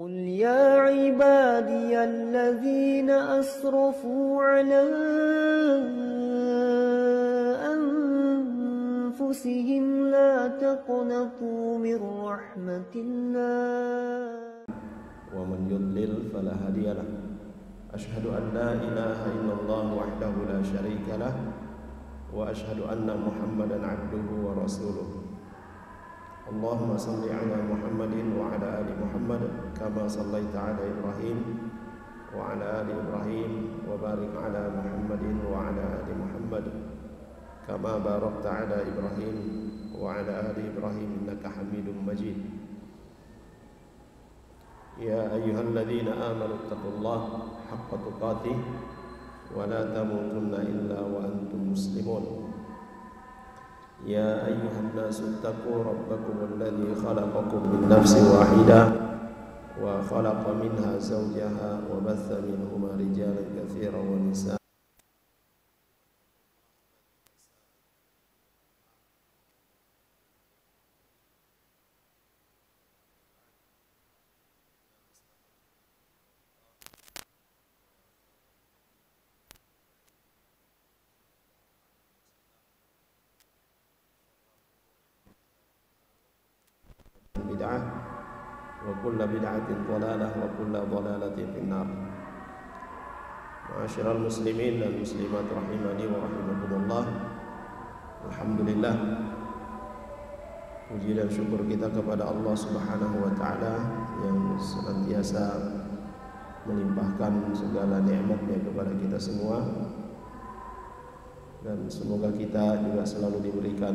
قل يا عبادي الذين أسرفوا على أنفسهم لا تقنطوا من رحمة الله ومن يضلل فلا هادي له أشهد أن لا إله إلا الله وحده لا شريك له وأشهد أن محمدا عبده ورسوله اللهم صل على محمد وعلى آل محمد كما صليت على إبراهيم وعلى آل إبراهيم وبارك على محمد وعلى آل محمد كما باركت على إبراهيم وعلى آل إبراهيم إنك حميد مجيد يا أيها الذين آمنوا اتقوا الله حق تقاته ولا تموتن إلا وأنتم مسلمون يا أيها الناس اتقوا ربكم الذي خلقكم من نفس واحدة وخلق منها زوجها وبث منهما رجالا كثيرا ونساء bid'ah wa kullu bid'atin dhalalah wa kullu dhalalatin finnar. Ma'asyiral muslimin dan muslimat rahimani wa rahimakumullah. Alhamdulillah, puji dan syukur kita kepada Allah Subhanahu wa taala yang senantiasa melimpahkan segala nikmat-Nya kepada kita semua, dan semoga kita juga selalu diberikan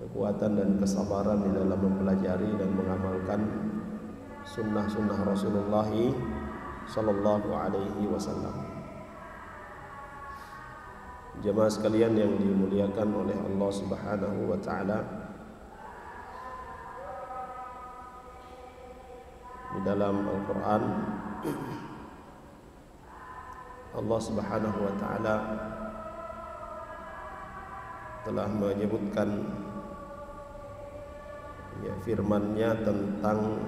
kekuatan dan kesabaran di dalam mempelajari dan mengamalkan sunnah-sunnah Rasulullah sallallahu alaihi wasallam. Jemaah sekalian yang dimuliakan oleh Allah Subhanahu wa taala, di dalam Al-Qur'an Allah Subhanahu wa taala telah menyebutkan firman-Nya tentang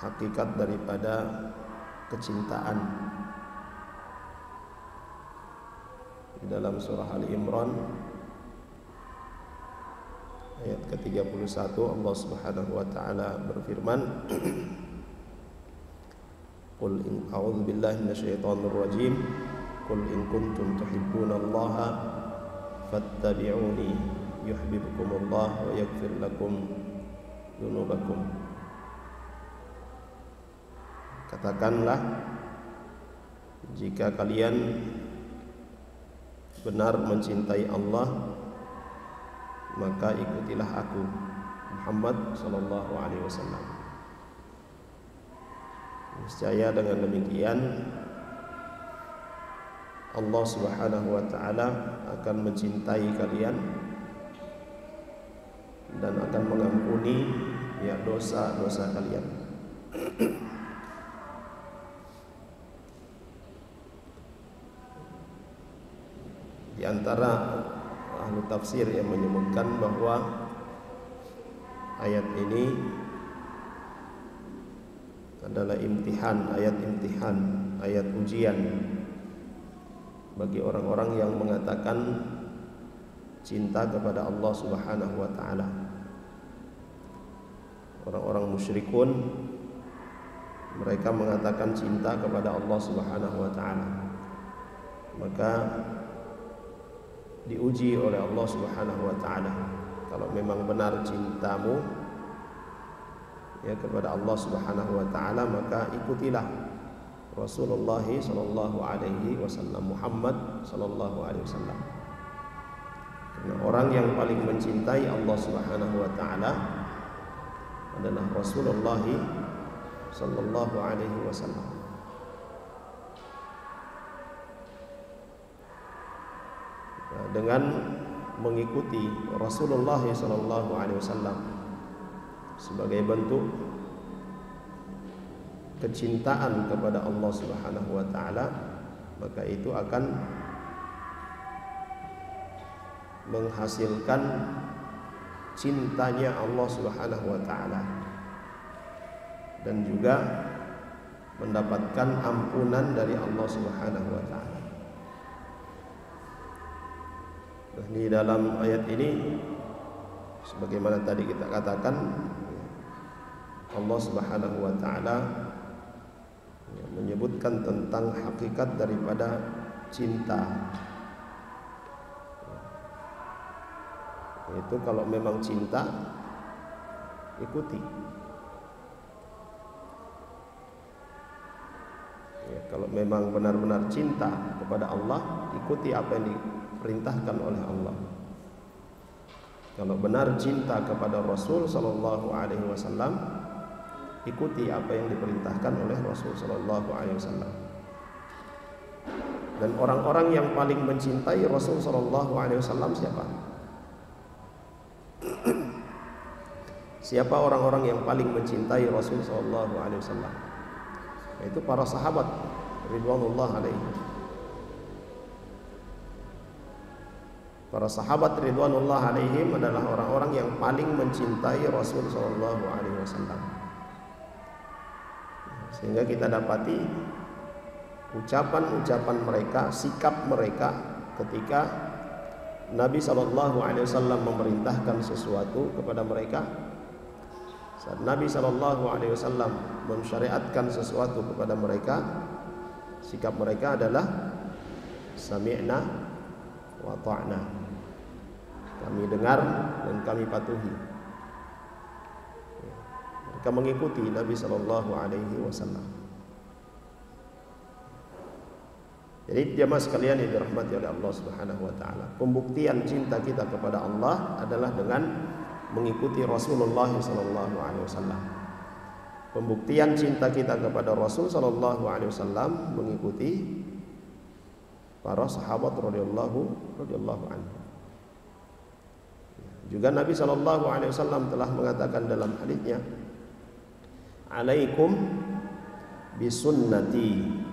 hakikat daripada kecintaan di dalam surah Ali Imran ayat ke-31. Allah Subhanahu wa taala berfirman, Qul in a'udzu billahi minasyaitonir rajim, Qul in kuntum tuhibbunallaha fattabi'uni yuhibbukumullah wa yaghfir lakum dzunubakum. Katakanlah, jika kalian benar mencintai Allah, maka ikutilah aku Muhammad sallallahu alaihi wasallam. Niscaya dengan demikian Allah Subhanahu wa taala akan mencintai kalian dan akan mengampuni dosa-dosa kalian. Di antara ahli tafsir yang menyebutkan bahwa ayat ini adalah imtihan, ayat ujian bagi orang-orang yang mengatakan cinta kepada Allah Subhanahu wa taala. Orang-orang musyrikun, mereka mengatakan cinta kepada Allah Subhanahu wa taala. Maka diuji oleh Allah Subhanahu wa taala. Kalau memang benar cintamu kepada Allah Subhanahu wa taala, maka ikutilah Rasulullah sallallahu alaihi wasallam, Muhammad sallallahu alaihi wasallam. Karena orang yang paling mencintai Allah Subhanahu wa taala adalah Rasulullah sallallahu alaihi wasallam. Dengan mengikuti Rasulullah sallallahu alaihi wasallam sebagai bentuk kecintaan kepada Allah Subhanahu wa taala, maka itu akan menghasilkan cintanya Allah Subhanahu wa taala dan juga mendapatkan ampunan dari Allah Subhanahu wa taala. Nah, di dalam ayat ini sebagaimana tadi kita katakan, Allah Subhanahu wa taala menyebutkan tentang hakikat daripada cinta. Itu kalau memang cinta, ikuti. Ya, kalau memang benar-benar cinta kepada Allah, ikuti apa yang diperintahkan oleh Allah. Kalau benar cinta kepada Rasul sallallahu alaihi wasallam, ikuti apa yang diperintahkan oleh Rasul sallallahu alaihi wasallam. Dan orang-orang yang paling mencintai Rasul sallallahu alaihi wasallam siapa? Siapa orang-orang yang paling mencintai Rasul sallallahu alaihi wasallam? Itu para sahabat ridwanullah alaihim. Para sahabat ridwanullah alaihim adalah orang-orang yang paling mencintai Rasul sallallahu alaihi wasallam. Sehingga kita dapati ucapan-ucapan mereka, sikap mereka ketika Nabi sallallahu alaihi wasallam memerintahkan sesuatu kepada mereka. Saat Nabi sallallahu alaihi wasallam mensyariatkan sesuatu kepada mereka, sikap mereka adalah sami'na wa ta'na. Kami dengar dan kami patuhi. Mereka mengikuti Nabi sallallahu alaihi wasallam. Jadi jemaah sekalian yang dirahmati oleh Allah Subhanahu wa taala, pembuktian cinta kita kepada Allah adalah dengan mengikuti Rasulullah sallallahu alaihi wasallam. Pembuktian cinta kita kepada Rasul sallallahu alaihi wasallam mengikuti para sahabat radhiyallahu anhu. Juga Nabi sallallahu alaihi wasallam telah mengatakan dalam hadisnya, "Alaikum bisunnati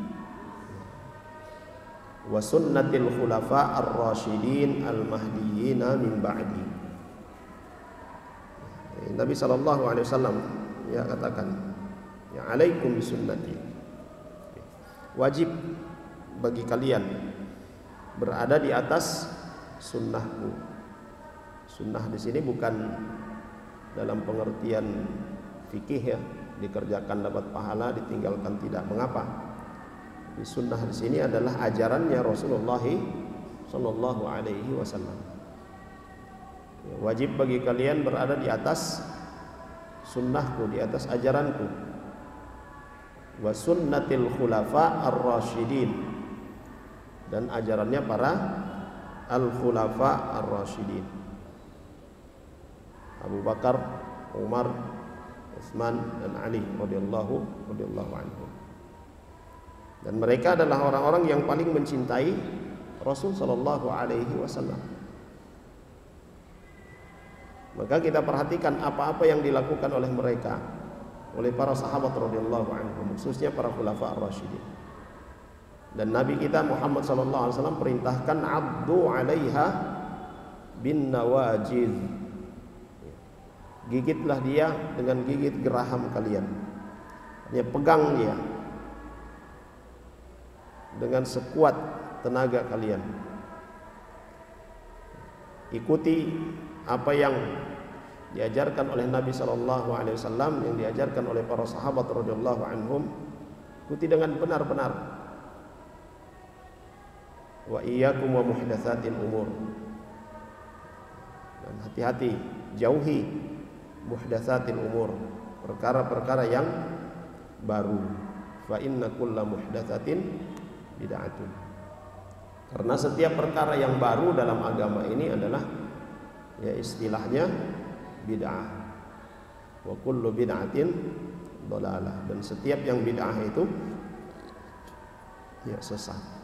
wa sunnatil khulafa ar-rasyidin al-mahdiyyin min ba'di." Nabi sallallahu alaihi wasallam ya katakan, "Ya alaikum bisunnati." Wajib bagi kalian berada di atas sunnahku. Sunnah di sini bukan dalam pengertian fikih ya, dikerjakan dapat pahala, ditinggalkan tidak mengapa. Di sunnah di sini adalah ajarannya Rasulullah sallallahu alaihi wasallam. Wajib bagi kalian berada di atas sunnahku, di atas ajaranku. Wa sunnatil khulafa ar-rasyidin, dan ajarannya para al-khulafa ar-rasyidin, Abu Bakar, Umar, Utsman dan Ali radhiyallahu anhum. Dan mereka adalah orang-orang yang paling mencintai Rasul sallallahu alaihi wasallam. Maka kita perhatikan apa-apa yang dilakukan oleh mereka, oleh para sahabat radhiyallahu anhum, khususnya para khulafa ar-rasyidin. Dan Nabi kita Muhammad sallallahu alaihi wasallam perintahkan abdu 'alaiha bin nawajid. Gigitlah dia dengan gigit geraham kalian. Dia pegang dia dengan sekuat tenaga kalian. Ikuti apa yang diajarkan oleh Nabi sallallahu alaihi wasallam, yang diajarkan oleh para sahabat radhiyallahu anhum. Ikuti dengan benar-benar. Wa iyyakum wa muhdatsatil umur. Dan hati-hati, jauhi muhdatsatil umur, perkara-perkara yang baru. Fa inna kulla muhdatsatin bid'atun. Karena setiap perkara yang baru dalam agama ini adalah ya istilahnya bid'ah. Wa kullu bid'atin dhalalah, dan setiap yang bid'ah itu ya sesat.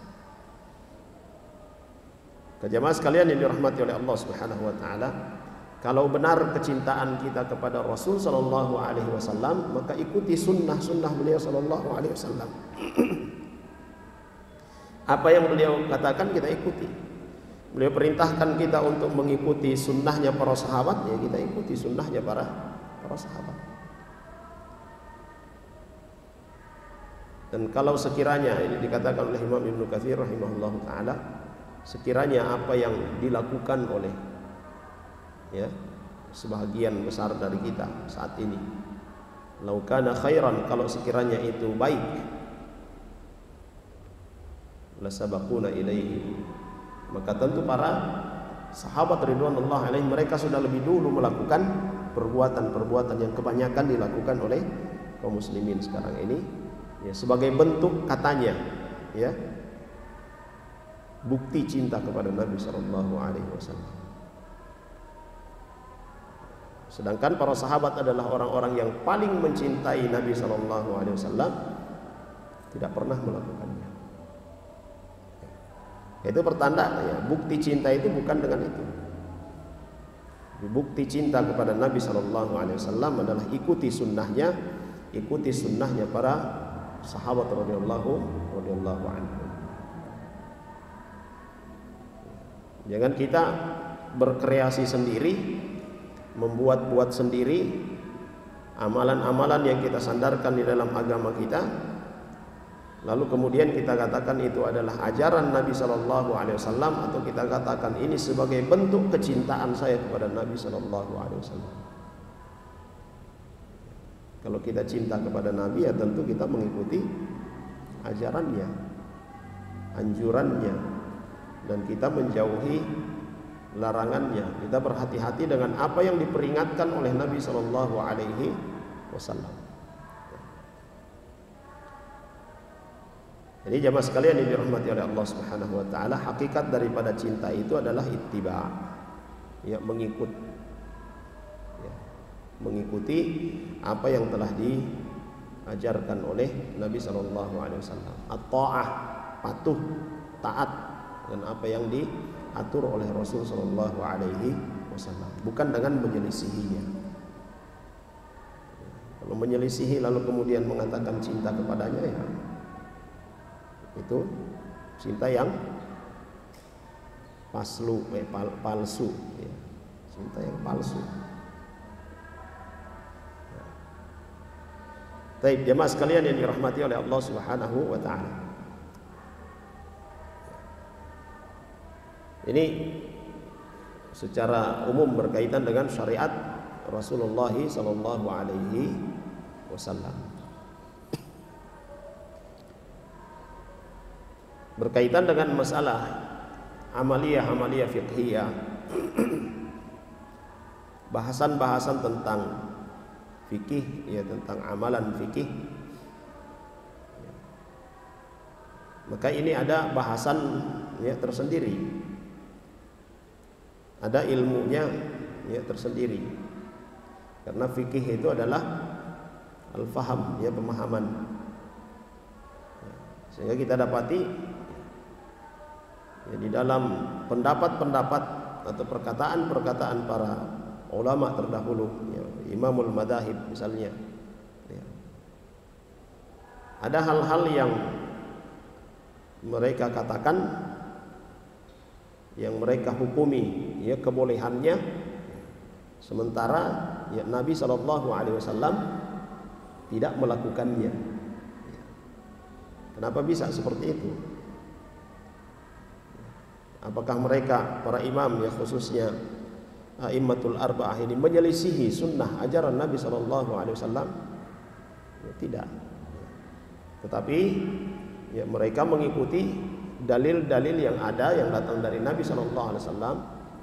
Jemaah sekalian yang dirahmati oleh Allah Subhanahu wa taala, kalau benar kecintaan kita kepada Rasul sallallahu alaihi wasallam, maka ikuti sunnah-sunnah beliau sallallahu alaihi wasallam. Apa yang beliau katakan kita ikuti. Beliau perintahkan kita untuk mengikuti sunnahnya para sahabat, ya kita ikuti sunnahnya para sahabat. Dan kalau sekiranya, ini dikatakan oleh Imam Ibnu Katsir rahimahullahu taala, sekiranya apa yang dilakukan oleh sebahagian besar dari kita saat ini, lau kana khairan, kalau sekiranya itu baik, lasabaquna ilaihi, maka tentu para sahabat ridwanullah alaihim mereka sudah lebih dulu melakukan perbuatan-perbuatan yang kebanyakan dilakukan oleh kaum muslimin sekarang ini, sebagai bentuk katanya bukti cinta kepada Nabi sallallahu alaihi wasallam. Sedangkan para sahabat adalah orang-orang yang paling mencintai Nabi sallallahu alaihi wasallam, tidak pernah melakukannya. Itu pertanda bukti cinta itu bukan dengan itu. Bukti cinta kepada Nabi sallallahu alaihi wasallam adalah ikuti sunnahnya para sahabat radhiyallahu anhum. Jangan kita berkreasi sendiri, membuat-buat sendiri amalan-amalan yang kita sandarkan di dalam agama kita, lalu kemudian kita katakan itu adalah ajaran Nabi sallallahu alaihi wasallam, atau kita katakan ini sebagai bentuk kecintaan saya kepada Nabi sallallahu alaihi wasallam. Kalau kita cinta kepada Nabi, ya tentu kita mengikuti ajarannya, anjurannya, dan kita menjauhi larangannya. Kita berhati-hati dengan apa yang diperingatkan oleh Nabi sallallahu alaihi wasallam. Jadi jamaah sekalian yang dirahmati oleh Allah Subhanahu wa taala, hakikat daripada cinta itu adalah ittiba, mengikuti apa yang telah diajarkan oleh Nabi sallallahu alaihi wasallam. At-ta'ah, patuh, taat dan apa yang diatur oleh Rasul sallallahu alaihi wasallam, bukan dengan menyelisihinya. Kalau menyelisihi lalu kemudian mengatakan cinta kepadanya, itu cinta yang palsu, cinta yang palsu. Baik, jemaah sekalian yang dirahmati oleh Allah Subhanahu wa taala. Ini secara umum berkaitan dengan syariat Rasulullah sallallahu alaihi wasallam. Berkaitan dengan masalah amaliyah fiqhiyah, bahasan-bahasan tentang fikih, tentang amalan fikih, maka ini ada bahasan tersendiri, ada ilmunya tersendiri, karena fikih itu adalah al-faham, pemahaman, sehingga kita dapati di dalam pendapat-pendapat atau perkataan-perkataan para ulama terdahulu, imamul madahib misalnya, ada hal-hal yang mereka katakan, yang mereka hukumi kebolehannya, sementara Nabi sallallahu alaihi wasallam tidak melakukannya. Kenapa bisa seperti itu? Apakah mereka para imam, khususnya a'immatul arba'ah ini, menyelisihi sunnah ajaran Nabi sallallahu alaihi wasallam? Tidak. Tetapi mereka mengikuti dalil-dalil yang ada, yang datang dari Nabi sallallahu alaihi wasallam,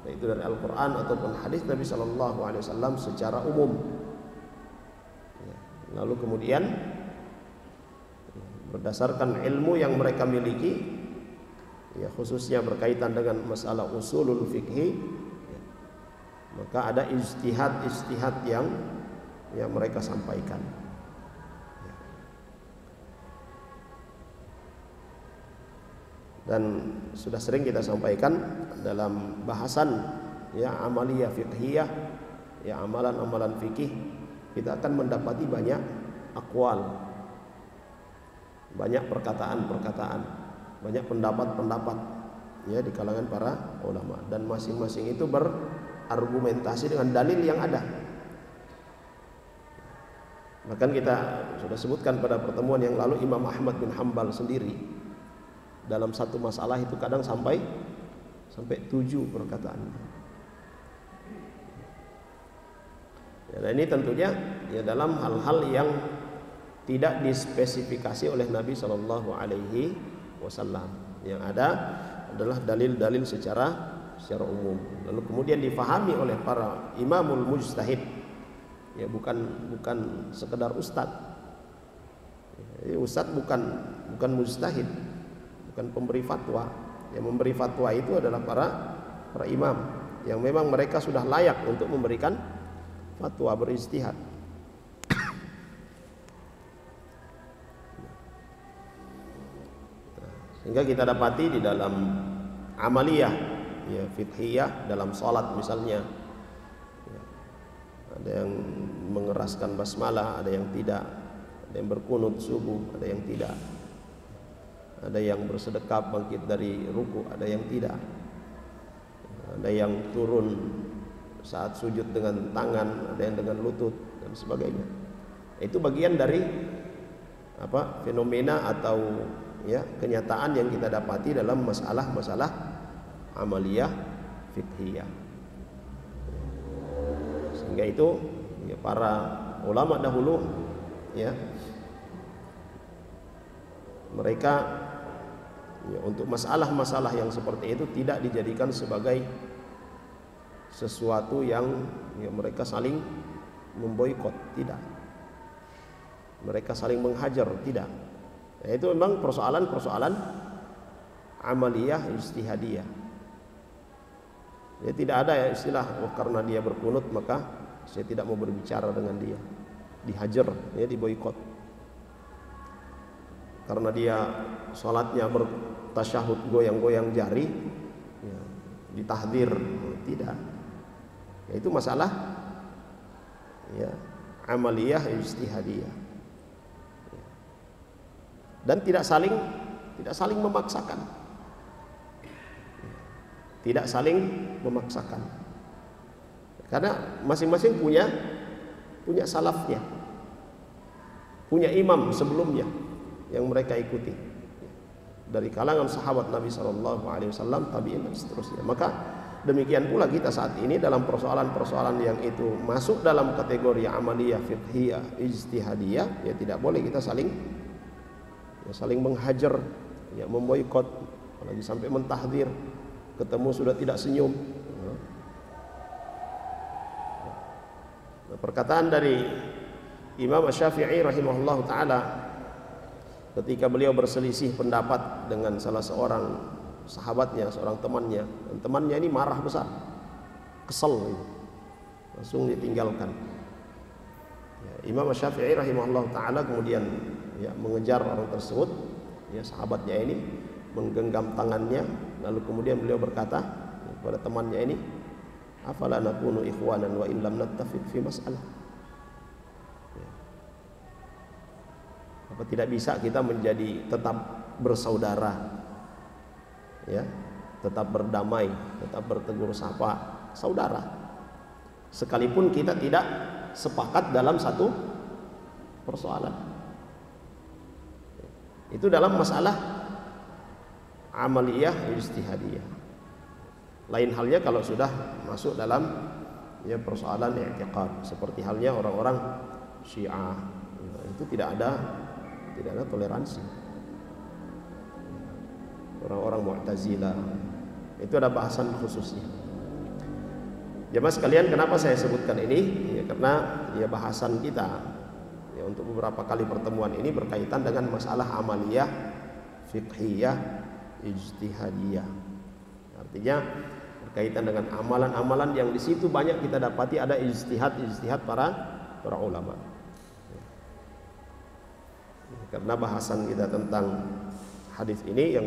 yaitu dari Al-Qur'an ataupun hadis Nabi sallallahu alaihi wasallam secara umum. Lalu kemudian berdasarkan ilmu yang mereka miliki, khususnya berkaitan dengan masalah usulul fikhi, maka ada ijtihad yang mereka sampaikan. Dan sudah sering kita sampaikan dalam bahasan amaliyah fiqhiyah, amalan-amalan fikih, kita akan mendapati banyak aqwal, banyak perkataan-perkataan, banyak pendapat-pendapat di kalangan para ulama, dan masing-masing itu berargumentasi dengan dalil yang ada. Bahkan kita sudah sebutkan pada pertemuan yang lalu, Imam Ahmad bin Hanbal sendiri dalam satu masalah itu kadang sampai 7 perkataan. Ya, dan ini tentunya ya dalam hal-hal yang tidak dispesifikasi oleh Nabi Shallallahu Alaihi Wasallam. Yang ada adalah dalil-dalil secara umum. Lalu kemudian difahami oleh para imamul mujtahid. Ya, bukan sekedar ustadz. Ya, ustadz bukan mujtahid, bukan pemberi fatwa. Yang memberi fatwa itu adalah para imam yang memang mereka sudah layak untuk memberikan fatwa, berijtihad. Sehingga kita dapati di dalam amaliyah, ya, fiqhiyah, dalam sholat misalnya, ya, ada yang mengeraskan basmalah, ada yang tidak, ada yang berkunut subuh, ada yang tidak, ada yang bersedekap bangkit dari ruku, ada yang tidak, ada yang turun saat sujud dengan tangan, ada yang dengan lutut dan sebagainya. Itu bagian dari fenomena atau ya kenyataan yang kita dapati dalam masalah-masalah amaliyah fiqhiyah. Sehingga itu ya, para ulama dahulu ya mereka ya, untuk masalah-masalah yang seperti itu tidak dijadikan sebagai sesuatu yang ya, mereka saling memboikot, tidak. Mereka saling menghajar, tidak. Ya, itu memang persoalan-persoalan amaliyah ijtihadiyah. Ya, tidak ada ya istilah karena dia berkunut maka saya tidak mau berbicara dengan dia. Dihajar, ya, diboikot. Karena dia sholatnya bertasyahud goyang-goyang jari, ya, ditahdir, tidak. Ya, itu masalah ya amaliyah ijtihadiyah. Dan tidak saling memaksakan. Tidak saling memaksakan. Karena masing-masing punya salafnya. Punya imam sebelumnya yang mereka ikuti. Dari kalangan sahabat Nabi SAW, tabi'in dan seterusnya. Maka demikian pula kita saat ini dalam persoalan-persoalan yang itu masuk dalam kategori amaliyah, fiqhiyah, ijtihadiyah, ya tidak boleh kita saling menghajar, ya, memboikot, apalagi sampai mentahdir, ketemu sudah tidak senyum. Nah, perkataan dari Imam Syafi'i rahimahullah ta'ala ketika beliau berselisih pendapat dengan salah seorang sahabatnya, seorang temannya, dan temannya ini marah besar, kesel, langsung ditinggalkan. Ya, Imam Syafi'i rahimahullah ta'ala kemudian ya, mengejar orang tersebut, ya, sahabatnya ini menggenggam tangannya, lalu kemudian beliau berkata kepada temannya ini, afala nakunu ikhwanan wa in lam nattafiq fi mas'alah. Ya. Apa tidak bisa kita menjadi tetap bersaudara, ya, tetap berdamai, tetap bertegur sapa, saudara, sekalipun kita tidak sepakat dalam satu persoalan. Itu dalam masalah amaliyah ijtihadiyah. Lain halnya kalau sudah masuk dalam ya persoalan i'tiqad, seperti halnya orang-orang Syiah, ya, itu tidak ada toleransi. Orang-orang Mu'tazilah itu ada bahasan khususnya. Jemaah sekalian, kenapa saya sebutkan ini? Ya, karena ya bahasan kita ya, untuk beberapa kali pertemuan ini berkaitan dengan masalah amaliyah, fiqhiyah, ijtihadiyah. Artinya berkaitan dengan amalan-amalan yang di situ banyak kita dapati ada ijtihad para ulama. Karena bahasan kita tentang hadis ini yang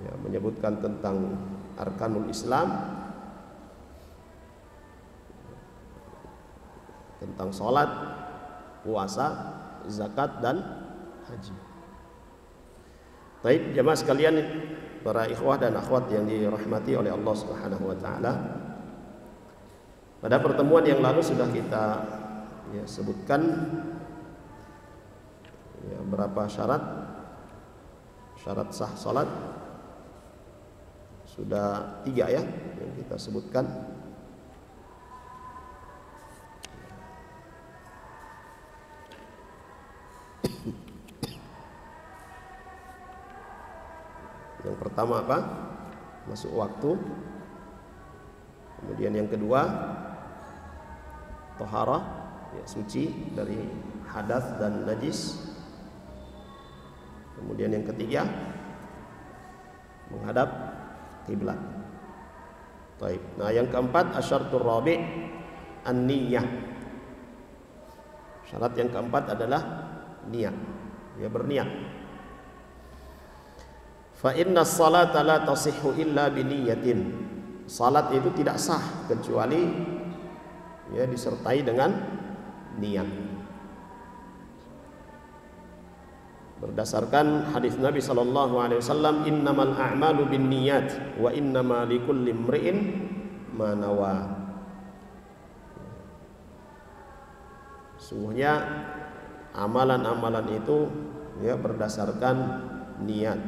ya, menyebutkan tentang arkanul Islam, tentang sholat, puasa, zakat dan haji. Baik, jemaah sekalian, para ikhwah dan akhwat yang dirahmati oleh Allah Subhanahu wa taala. Pada pertemuan yang lalu sudah kita ya, sebutkan Ya, berapa syarat? Syarat sah salat sudah 3 ya yang kita sebutkan. Yang pertama apa? Masuk waktu. Kemudian yang kedua, taharah, ya, suci dari hadas dan najis. Kemudian yang ketiga, menghadap kiblat. Baik. Nah, yang keempat, asyartur rabi' an-niyah. Syarat yang keempat adalah niat. Ya, berniat. Fa inna salata la tasihhu illa biniyatin. Salat itu tidak sah kecuali ya disertai dengan niat. Berdasarkan hadis Nabi sallallahu alaihi wasallam, innamal a'malu binniyat wa innama likulli imri'in ma nawa. Sungguhnya amalan-amalan itu ya berdasarkan niat.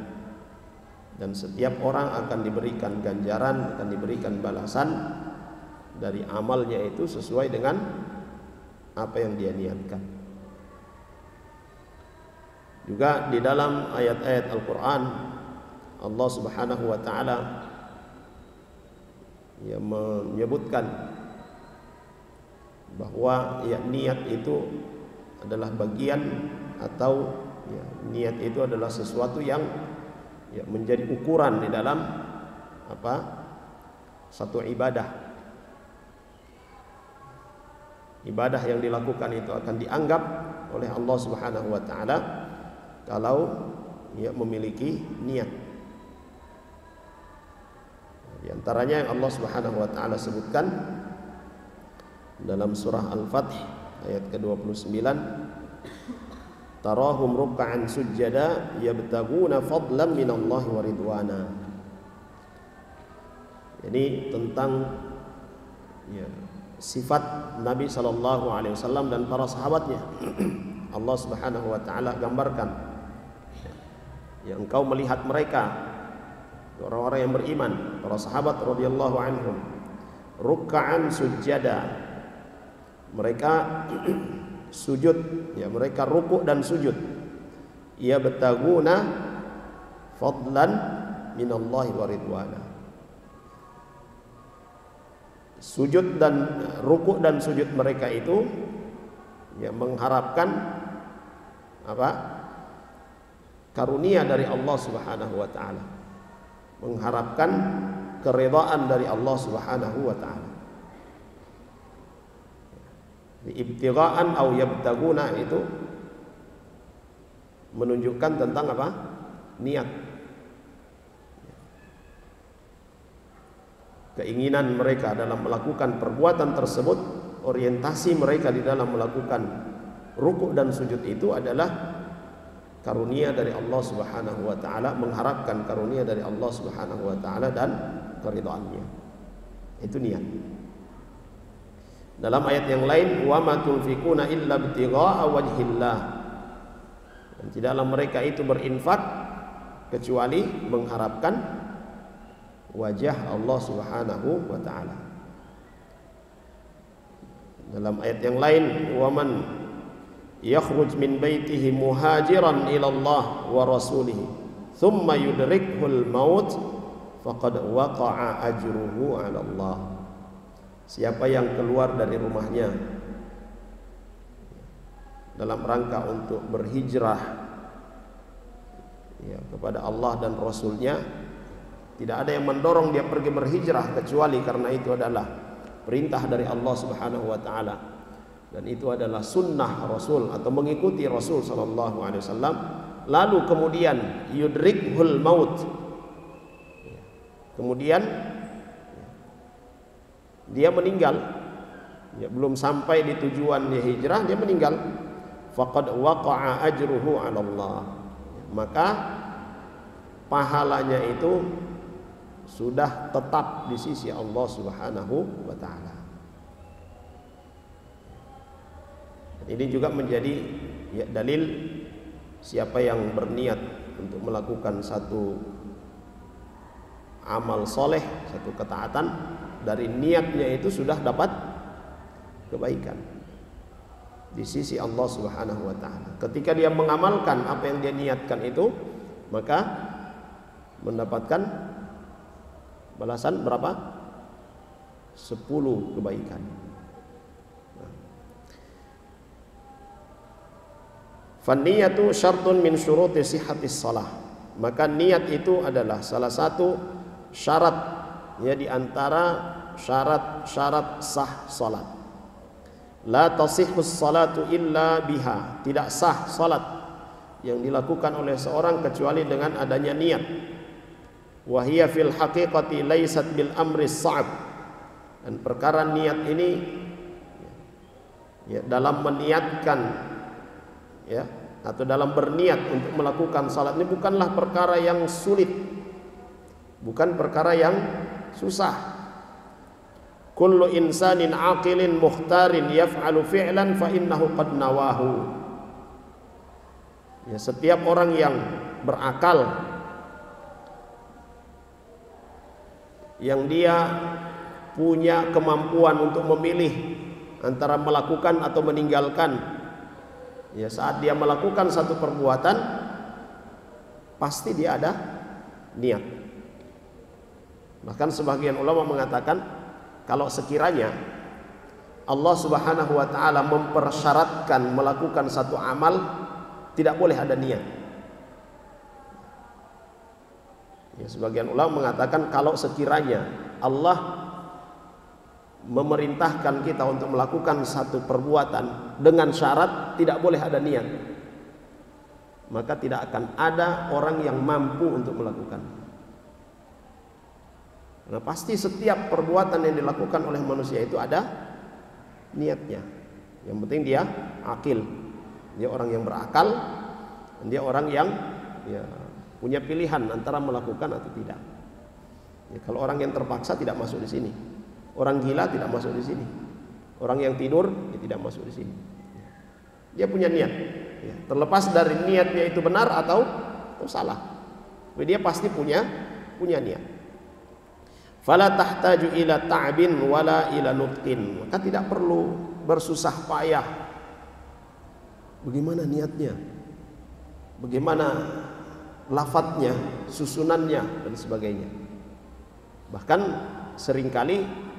Dan setiap orang akan diberikan ganjaran, akan diberikan balasan dari amalnya itu sesuai dengan apa yang dia niatkan. Juga di dalam ayat-ayat Al-Quran, Allah Subhanahu wa Ta'ala ya menyebutkan bahwa ya niat itu adalah bagian atau ya, niat itu adalah sesuatu yang ya, menjadi ukuran di dalam apa? Satu ibadah. Ibadah yang dilakukan itu akan dianggap oleh Allah Subhanahu wa Ta'ala kalau ya memiliki niat. Di antaranya yang Allah Subhanahu wa Ta'ala sebutkan dalam surah Al-Fath ayat ke-29, tarahum ruk'an sujada yabtaguna fadlan minallahi wa ridwana. Jadi tentang ya, sifat Nabi sallallahu alaihi wasallam dan para sahabatnya. Allah Subhanahu wa Ta'ala gambarkan ya, engkau melihat mereka orang-orang yang beriman, para sahabat radhiyallahu anhum, ruk'an sujada, mereka sujud, ya mereka rukuk dan sujud. Ya betaguna fadlan minallahi wa ridwana. Sujud dan rukuk dan sujud mereka itu ya mengharapkan apa? Karunia dari Allah Subhanahu wa Ta'ala. Mengharapkan keridhaan dari Allah Subhanahu wa Ta'ala. Ibtigha'an au yabtaguna itu menunjukkan tentang apa? Niat. Keinginan mereka dalam melakukan perbuatan tersebut, orientasi mereka di dalam melakukan rukuk dan sujud itu adalah karunia dari Allah Subhanahu wa Ta'ala, mengharapkan karunia dari Allah Subhanahu wa Ta'ala dan keridhaannya. Itu niat. Dalam ayat yang lain, wa ma tunfikuna illa ibtigha'a wajhillah. Dan tidaklah mereka itu berinfak kecuali mengharapkan wajah Allah Subhanahu wa Ta'ala. Dalam ayat yang lain, wa man yakhruj min baitihi muhajiran ila Allah wa rasulih thumma yudrikhul maut faqad waqa'a ajruhu 'ala Allah. Siapa yang keluar dari rumahnya dalam rangka untuk berhijrah ya, kepada Allah dan Rasulnya, tidak ada yang mendorong dia pergi berhijrah kecuali karena itu adalah perintah dari Allah Subhanahu wa Ta'ala, dan itu adalah sunnah Rasul atau mengikuti Rasul sallallahu alaihi wasallam. Lalu kemudian yudrikhul maut, kemudian dia meninggal, ya, belum sampai di tujuan dia hijrah, dia meninggal, faqad waqa'a ajruhu 'ala Allah, maka pahalanya itu sudah tetap di sisi Allah Subhanahu wa Ta'ala. Ini juga menjadi ya, dalil siapa yang berniat untuk melakukan satu amal soleh, satu ketaatan, dari niatnya itu sudah dapat kebaikan di sisi Allah Subhanahu wa ta'ala. Ketika dia mengamalkan apa yang dia niatkan itu, maka mendapatkan balasan berapa? 10 kebaikan. Fanniyatu syartun min syuruti sihhatis shalah. Maka niat itu adalah salah satu syarat ya di antara syarat-syarat sah salat. La tasihhus salatu illa biha. Tidak sah salat yang dilakukan oleh seorang kecuali dengan adanya niat. Wa hiya fil haqiqati laysat bil amri sha'ab. Dan perkara niat ini ya, dalam meniatkan ya, atau dalam berniat untuk melakukan salat ini bukanlah perkara yang sulit, bukan perkara yang susah. Kullu insanin aqilin mukhtarin yaf'alu fi'lan fa innahu qad nawahu. Ya, setiap orang yang berakal, yang dia punya kemampuan untuk memilih antara melakukan atau meninggalkan, ya, saat dia melakukan satu perbuatan pasti dia ada niat. Bahkan sebagian ulama mengatakan kalau sekiranya Allah Subhanahu wa ta'ala mempersyaratkan melakukan satu amal, tidak boleh ada niat. Ya, sebagian ulama mengatakan kalau sekiranya Allah memerintahkan kita untuk melakukan satu perbuatan dengan syarat tidak boleh ada niat, maka tidak akan ada orang yang mampu untuk melakukan. Nah, pasti setiap perbuatan yang dilakukan oleh manusia itu ada niatnya. Yang penting dia akil, dia orang yang berakal, dia orang yang ya, punya pilihan antara melakukan atau tidak. Ya, kalau orang yang terpaksa tidak masuk di sini. Orang gila tidak masuk di sini. Orang yang tidur ya tidak masuk di sini. Dia punya niat. Ya, terlepas dari niatnya itu benar atau salah, dia pasti punya niat. Fala tahtaju ila ta'bin wala ila nutqin. Maka tidak perlu bersusah payah. Bagaimana niatnya? Bagaimana lafadznya, susunannya dan sebagainya. Bahkan seringkali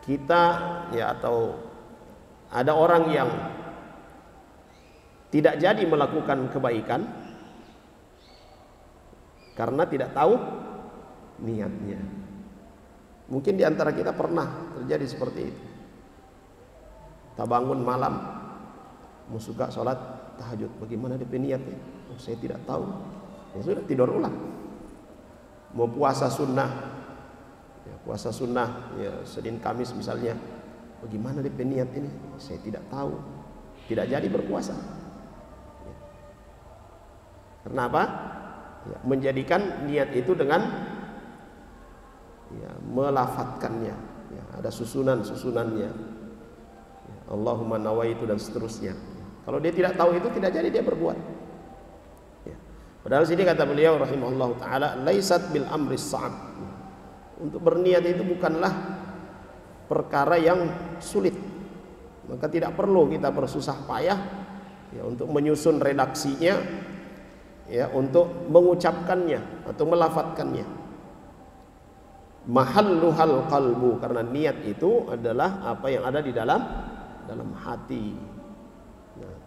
kita ya atau ada orang yang tidak jadi melakukan kebaikan karena tidak tahu niatnya. Mungkin di antara kita pernah terjadi seperti itu. Kita bangun malam mau suka sholat tahajud, bagaimana DP niatnya? Oh, saya tidak tahu. Ya sudah, tidur ulang. Mau puasa sunnah, ya, puasa sunnah ya, Senin Kamis misalnya, bagaimana DP niat ini? Saya tidak tahu. Tidak jadi berpuasa. Ya. Karena apa? Ya, menjadikan niat itu dengan ya, melafatkannya. Ya, ada susunannya. Ya, Allahumma nawaitu dan seterusnya. Ya. Kalau dia tidak tahu itu, tidak jadi dia berbuat. Ya. Padahal sini kata beliau rahimahullahu taala, laisat bil amri sha'ab. Untuk berniat itu bukanlah perkara yang sulit. Maka tidak perlu kita bersusah payah ya, untuk menyusun redaksinya, ya, untuk mengucapkannya atau melafatkannya. Mahalluhal qalbu, karena niat itu adalah apa yang ada di dalam hati. Nah,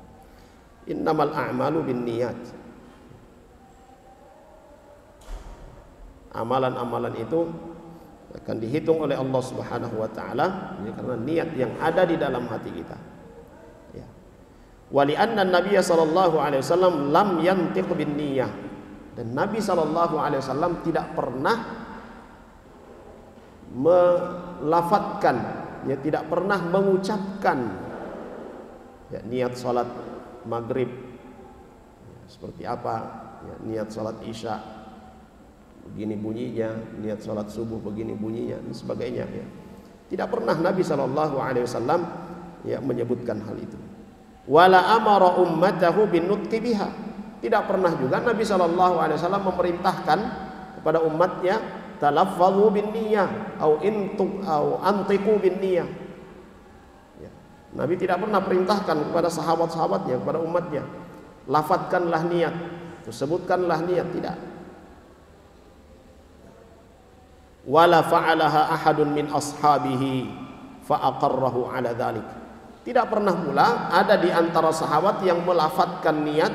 innamal a'malu binniyat. Amalan-amalan itu akan dihitung oleh Allah Subhanahu wa taala ya, karena niat yang ada di dalam hati kita. Ya. Wa li'anna an-nabiy sallallahu alaihi wasallam lam yantiq bin niyyah. Dan Nabi sallallahu alaihi wasallam tidak pernah melafatkan, ya, tidak pernah mengucapkan ya, niat salat maghrib ya, seperti apa, ya, niat salat isya begini bunyinya, niat sholat subuh begini bunyinya dan sebagainya ya. Tidak pernah Nabi SAW ya, menyebutkan hal itu. Wala amara ummatahu binutqi biha. Tidak pernah juga Nabi SAW memerintahkan kepada umatnya talaffazu bin niyah au antiqu bin niyah. Ya. Nabi tidak pernah perintahkan kepada sahabat-sahabatnya, kepada umatnya, lafadzkanlah niat, sebutkanlah niat, tidak. Wala fa'alaha ahadun min ashabihi fa aqarrahu ala dzalik. Tidak pernah pula ada di antara sahabat yang melafadzkan niat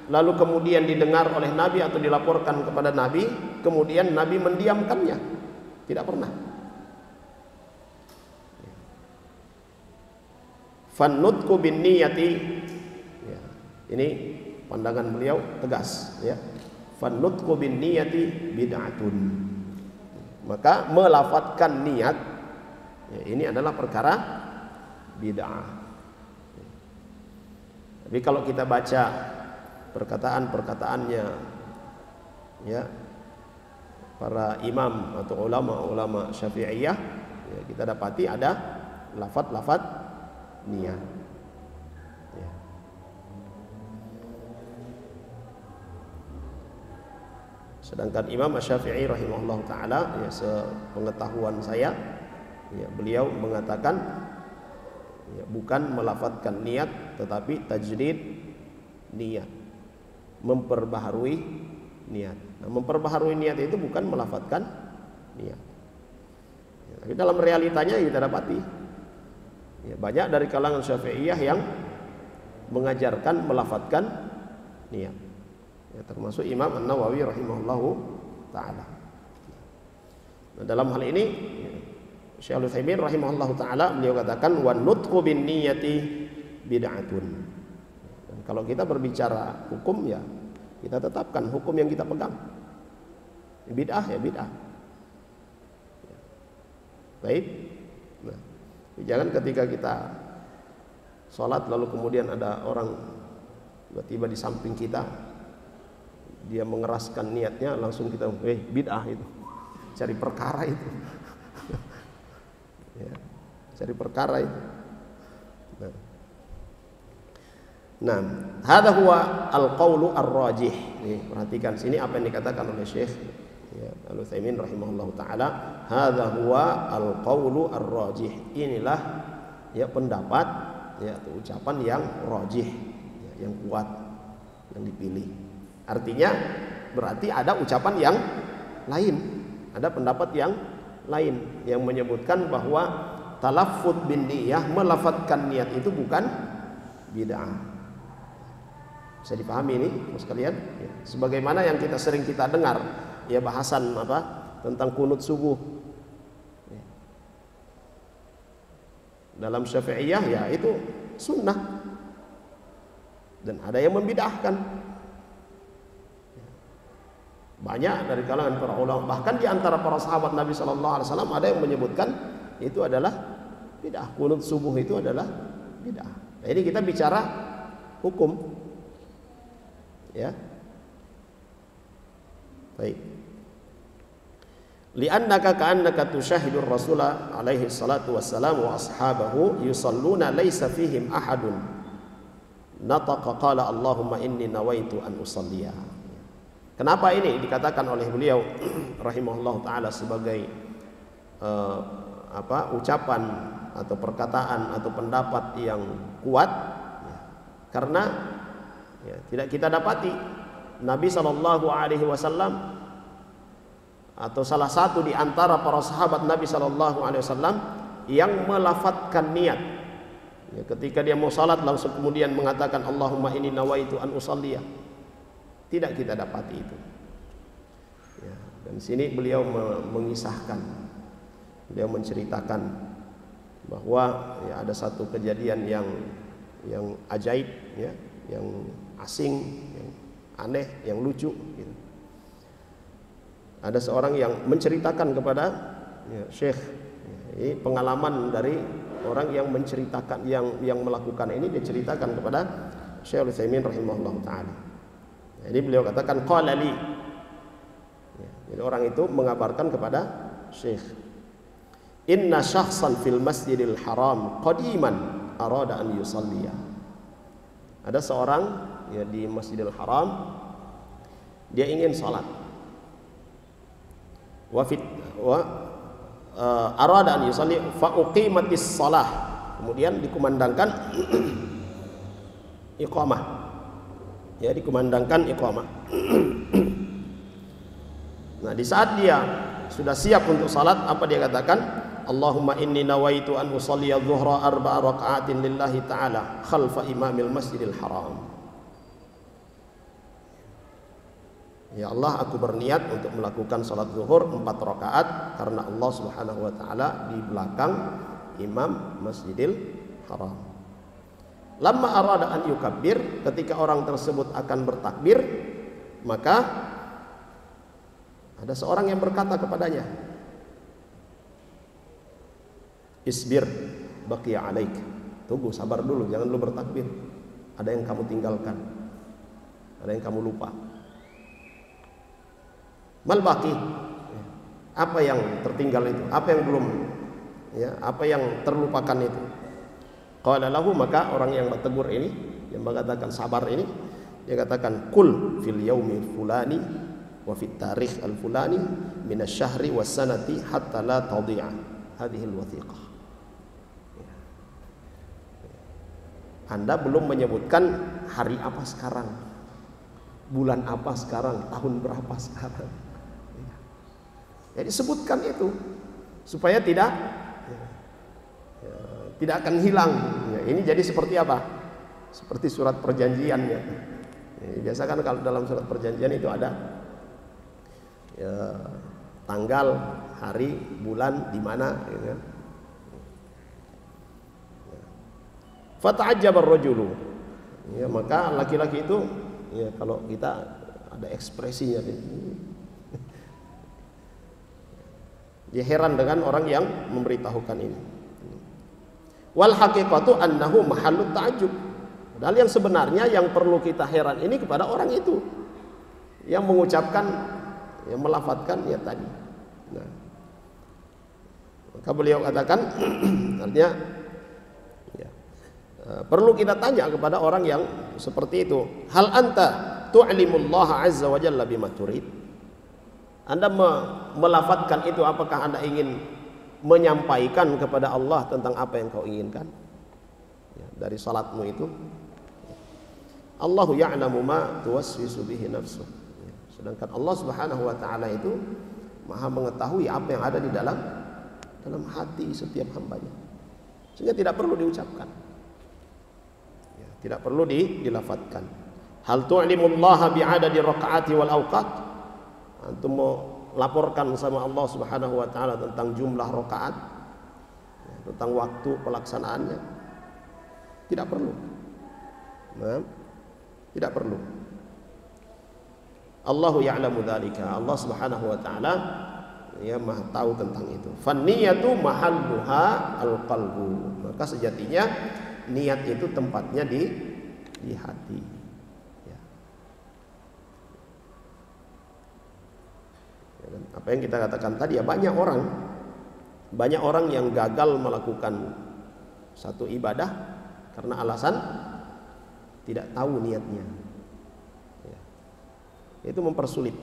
lalu kemudian didengar oleh Nabi atau dilaporkan kepada Nabi, kemudian Nabi mendiamkannya. Tidak pernah. Fannutqu bin niyati, ya, ini pandangan beliau tegas, ya. Fannutqu bin niyati bid'atun. Maka melafadzkan niat, ya, ini adalah perkara bid'ah. Tapi kalau kita baca perkataan-perkataannya, ya, para imam atau ulama-ulama Syafi'iyah, ya, kita dapati ada lafaz-lafaz niat. Ya. Sedangkan Imam Syafi'i rahimahullah taala, ya, sepengetahuan saya, ya, beliau mengatakan, ya, bukan melafadzkan niat tetapi tajdid niat, memperbaharui niat. Nah, memperbaharui niat itu bukan melafadzkan niat. Ya, tapi dalam realitanya kita dapati, ya, banyak dari kalangan Syafi'iyah yang mengajarkan melafadzkan niat. Ya, termasuk Imam An-Nawawi rahimahullahu taala. Nah, dalam hal ini, ya, Syaikh Utsaimin rahimahullahu taala beliau katakan wan nutqu bin niyati bid'atun. Dan kalau kita berbicara hukum, ya kita tetapkan hukum yang kita pegang. Bid'ah ya bid'ah. Baik. Nah, jangan ketika kita sholat lalu kemudian ada orang tiba-tiba di samping kita, dia mengeraskan niatnya, langsung kita bid'ah itu. Cari perkara itu. Ya, cari perkara itu. Nah, hadza huwa al-qaulu ar-rajih. Perhatikan sini apa yang dikatakan oleh Syekh, ya, Al-Utsaimin rahimahullahu taala, hadza huwa al-qaulu ar-rajih. Inilah, ya, pendapat, ya, atau ucapan yang rajih, ya, yang kuat, yang dipilih. Artinya berarti ada ucapan yang lain, ada pendapat yang lain yang menyebutkan bahwa talaffuz bin niyah, melafadzkan niat itu bukan bid'ah. Bisa dipahami ini sekalian, ya. Sebagaimana yang sering kita dengar, ya, bahasan apa tentang kunut subuh, ya. Dalam Syafi'iyah, ya, itu sunnah, dan ada yang membid'ahkan. Banyak dari kalangan para ulama, bahkan di antara para sahabat Nabi Sallallahu Alaihi Wasallam ada yang menyebutkan itu adalah bid'ah. Kunut subuh itu adalah bid'ah. Nah, ini kita bicara hukum, ya. Baik. Li'annaka ka'annaka tushahidur Rasulullah alaihi salatu wassalam wa ashabahu yusalluna laysa fihim ahadun nataqa qala Allahumma inni nawaitu an usalliya. Kenapa ini dikatakan oleh beliau rahimahullah taala sebagai ucapan atau perkataan atau pendapat yang kuat? Ya, karena, ya, tidak kita dapati Nabi Shallallahu Alaihi Wasallam atau salah satu di antara para sahabat Nabi Shallallahu Alaihi Wasallam yang melafadzkan niat, ya, ketika dia mau salat langsung kemudian mengatakan Allahumma inni nawaitu an usalliya. Tidak kita dapati itu, ya. Dan sini beliau mengisahkan, beliau menceritakan bahwa, ya, ada satu kejadian yang ajaib, ya, yang asing, yang aneh, yang lucu, gitu. Ada seorang yang menceritakan kepada, ya, Syekh, ya, ini pengalaman dari orang yang menceritakan, yang melakukan ini diceritakan kepada Syekh Al-Utsaimin rahimahullah taala. Jadi beliau katakan qala li, ya, jadi orang itu mengabarkan kepada Syekh, inna syakhsan fil masjidil haram qadiman arada an yusalliya. Ada seorang ya di Masjidil Haram, dia ingin sholat. Arada an yusalli fa uqimatis shalah. Kemudian dikumandangkan iqamah. Ya, dikumandangkan iqamah. Nah, di saat dia sudah siap untuk salat, apa dia katakan? Allahumma inni nawaitu an usalliya dhuhra 4 raka'atin lillahi ta'ala khalfa imamil Masjidil Haram. Ya Allah, aku berniat untuk melakukan salat zuhur 4 rakaat karena Allah Subhanahu wa taala di belakang imam Masjidil Haram. Lamma arada an yukabbir, ketika orang tersebut akan bertakbir, maka ada seorang yang berkata kepadanya, isbir baqiya alaik, tunggu, sabar dulu, jangan dulu bertakbir, ada yang kamu tinggalkan, ada yang kamu lupa. Mal baqi, apa yang tertinggal itu, apa yang belum, ya, apa yang terlupakan itu. Qala lahu, maka orang yang bertegur ini, yang mengatakan sabar ini, dia katakan kul fil yaumi fulani wa fit tarikh al fulani min asy-syahri was sanati hatta la tadhi'a hadhihi al wathiqah. Anda belum menyebutkan hari apa sekarang, bulan apa sekarang, tahun berapa sekarang. Jadi sebutkan itu supaya tidak akan hilang. Ya, ini jadi seperti apa? Seperti surat perjanjiannya. Ya, biasa kan kalau dalam surat perjanjian itu ada ya, tanggal, hari, bulan, di mana. Gitu kan. Fata'ajjaba ar-rajulu. Ya, maka laki-laki itu, ya, kalau kita ada ekspresinya, dia heran dengan orang yang memberitahukan ini. Wal haqiqatu annahu mahallut ta'ajjub. Padahal yang sebenarnya yang perlu kita heran ini kepada orang itu yang mengucapkan, yang melafadzkan ya tadi. Nah, maka beliau katakan artinya ya, perlu kita tanya kepada orang yang seperti itu. Hal anta tu'limullaha azza wa jalla bima turid? Anda melafadzkan itu, apakah Anda ingin menyampaikan kepada Allah tentang apa yang kau inginkan ya, dari salatmu itu? Allahu ya'lamu ma tuwaswisu bihi nafsuh. Ya, sedangkan Allah Subhanahu wa taala itu Maha mengetahui apa yang ada di dalam hati setiap hambanya, sehingga tidak perlu diucapkan ya, tidak perlu dilafadzkan. Hal tu'limullaha bi'adadi rakaati wal awqat? Antum mau laporkan sama Allah Subhanahu wa taala tentang jumlah rakaat, ya, tentang waktu pelaksanaannya? Tidak perlu. Nah, tidak perlu. Allahu ya'lamu dzalika. Allah Subhanahu wa taala ya Maha tahu tentang itu. Fan niyatu mahalluha al-qalbu. Maka sejatinya niat itu tempatnya di hati. Apa yang kita katakan tadi ya, banyak orang yang gagal melakukan satu ibadah karena alasan tidak tahu niatnya ya. Itu mempersulit.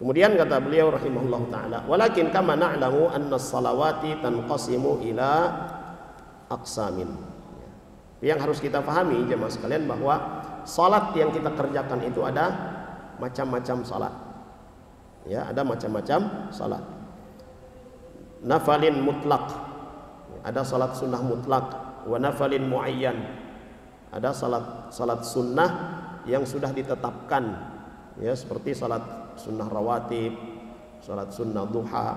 Kemudian kata beliau rahimahullah ta'ala, walakin kama na'lamu anna as-salawati tanqasimu ila aqsamin. Yang harus kita pahami jemaah sekalian bahwa salat yang kita kerjakan itu ada macam-macam salat. Ya, ada macam-macam salat. Nafalin mutlak, ada salat sunnah mutlak, wa nafalin muayyan, ada salat sunnah yang sudah ditetapkan. Ya, seperti salat sunnah rawatib, salat sunnah duha,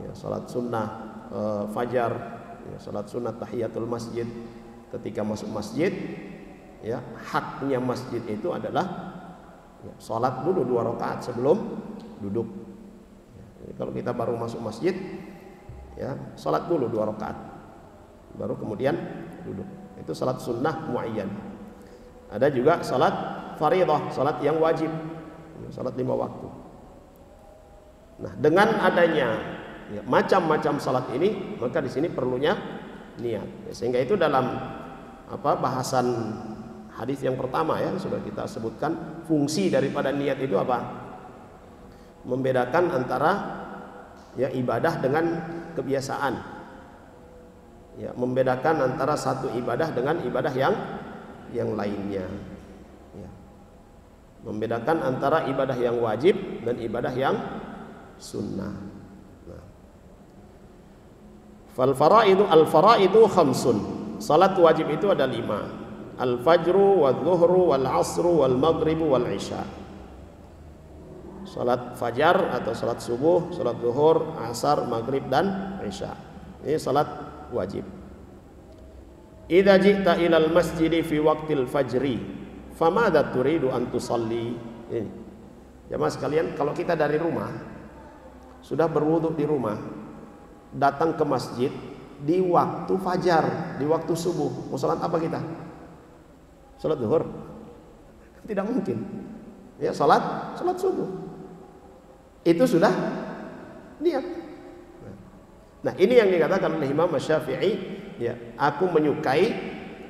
ya, salat sunnah fajar, ya, salat sunnah tahiyatul masjid. Ketika masuk masjid, ya, haknya masjid itu adalah ya, salat dulu 2 rakaat sebelum duduk. Ya, jadi kalau kita baru masuk masjid, ya, salat dulu 2 rakaat, baru kemudian duduk. Itu salat sunnah muayyan. Ada juga salat fardhah, salat yang wajib, ya, salat 5 waktu. Nah, dengan adanya ya, macam-macam salat ini, maka di sini perlunya niat. Sehingga itu dalam bahasan hadis yang pertama ya sudah kita sebutkan, fungsi daripada niat itu apa? Membedakan antara ya ibadah dengan kebiasaan. Ya, membedakan antara satu ibadah dengan ibadah yang lainnya. Ya. Membedakan antara ibadah yang wajib dan ibadah yang sunnah. Nah. Al-faraidu khamsun. Salat wajib itu ada 5. Al-fajru wal-zuhru wal-asru wal-maghribu wal-isya. Salat fajar atau salat subuh, salat zuhur, asar, maghrib dan isya. Ini salat wajib. Idza ji'ta ilal masjidi fi waqtil fajri famadza turidu an tusalli. Ini. Jamaah sekalian, kalau kita dari rumah sudah berwudu di rumah, datang ke masjid di waktu fajar, di waktu subuh, mau salat apa kita? Salat zuhur? Tidak mungkin. Ya, salat subuh. Itu sudah niat. Nah, ini yang dikatakan oleh Imam Syafi'i, ya, aku menyukai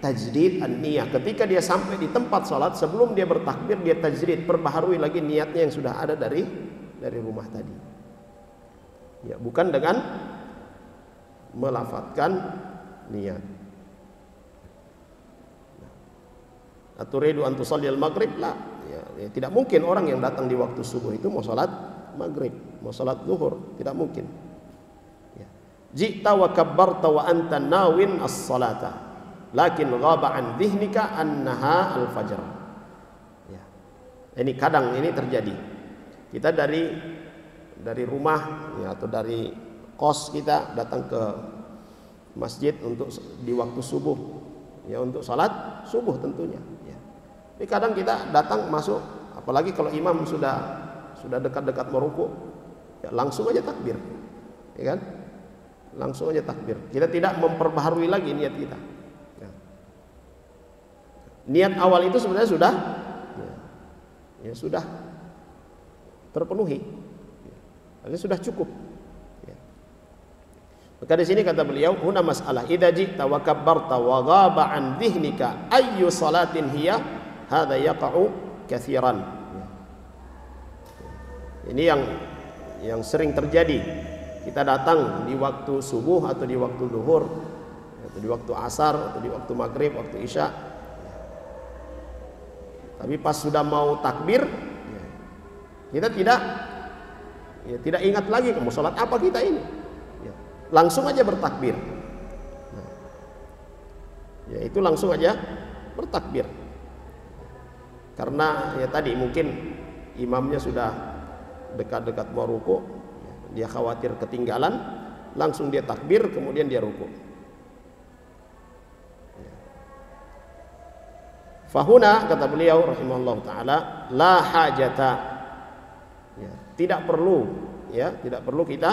tajdid an-niyah. Ketika dia sampai di tempat salat, sebelum dia bertakbir dia tajdid, perbaharui lagi niatnya yang sudah ada dari rumah tadi. Ya, bukan dengan melafadzkan niat. Aturidu an tusalli al-maghrib? La. Ya, tidak mungkin orang yang datang di waktu subuh itu mau salat maghrib, mau salat zuhur, tidak mungkin. Ya. Ji'ta wa kabbarta wa anta nawin as-salata, lakin ghaba an dhihnika annaha al-fajr. Ya. Ini kadang ini terjadi. Kita dari rumah ya, atau dari kos kita datang ke masjid untuk di waktu subuh, ya, untuk salat subuh tentunya. Ya. Tapi kadang kita datang masuk, apalagi kalau imam sudah dekat-dekat mau ruku, ya, langsung aja takbir, ya kan? Langsung aja takbir. Kita tidak memperbaharui lagi niat kita. Ya. Niat awal itu sebenarnya sudah terpenuhi, ya, sudah cukup. Ya. Maka di sini kata beliau, huna mas'alah idza ji'ta wa kabbarta wa ghaba an dhihnika ayyu salatin hiya hadza yaqa'u katsiran. Ini yang sering terjadi. Kita datang di waktu subuh atau di waktu zuhur, atau di waktu asar atau di waktu maghrib, waktu isya. Tapi pas sudah mau takbir, kita tidak ingat lagi mau sholat apa kita ini. Langsung aja bertakbir. Ya, itu langsung aja bertakbir. Karena ya tadi mungkin imamnya sudah dekat-dekat mau ruku, dia khawatir ketinggalan, langsung dia takbir, kemudian dia ruku. Fahuna, kata beliau rahimahullah taala, la hajata, ya, tidak perlu kita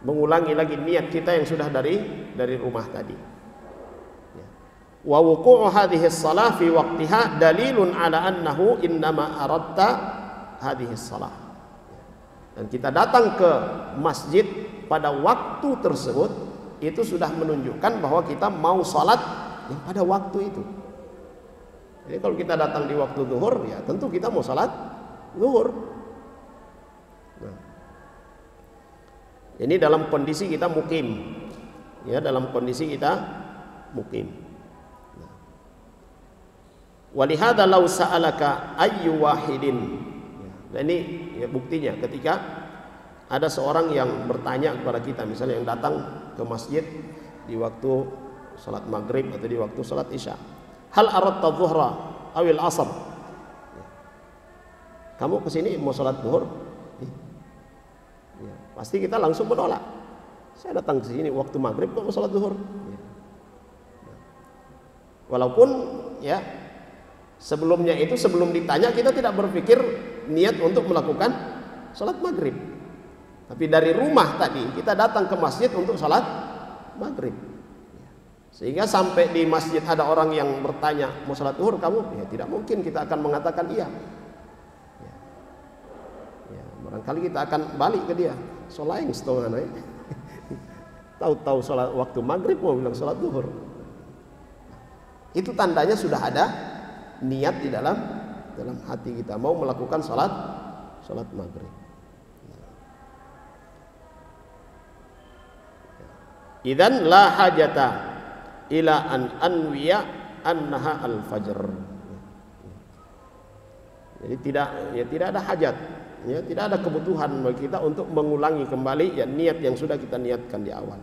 mengulangi lagi niat kita yang sudah dari rumah tadi. Wa wuqu'u hadhihi shalah fi waqtiha dalilun ala annahu innama aradta hadhihi shalah. Dan kita datang ke masjid pada waktu tersebut, itu sudah menunjukkan bahwa kita mau salat yang pada waktu itu. Jadi kalau kita datang di waktu zuhur, ya tentu kita mau salat zuhur. Nah, ini dalam kondisi kita mukim, ya, dalam kondisi kita mukim. Walihada law sa'alaka ayyu wahidin. Nah, ini ya buktinya ketika ada seorang yang bertanya kepada kita, misalnya yang datang ke masjid di waktu salat maghrib atau di waktu salat isya, hal aradta dhuhra awil asr, kamu kesini mau salat zuhur? Ya, pasti kita langsung menolak. Saya datang ke sini waktu maghrib kok mau salat zuhur. Ya. Walaupun ya sebelumnya itu, sebelum ditanya kita tidak berpikir niat untuk melakukan salat maghrib. Tapi dari rumah tadi kita datang ke masjid untuk salat maghrib. Sehingga sampai di masjid ada orang yang bertanya, mau salat zuhur kamu? Ya tidak mungkin kita akan mengatakan iya. Ya, barangkali kita akan balik ke dia, sholat yang setengah naik. Tahu-tahu sholat waktu maghrib mau bilang sholat zuhur. Itu tandanya sudah ada niat di dalam hati kita mau melakukan sholat maghrib. Idzan la hajata ila an anwiya annaha al-fajr. Jadi tidak ada hajat, ya, tidak ada kebutuhan bagi kita untuk mengulangi kembali ya niat yang sudah kita niatkan di awal.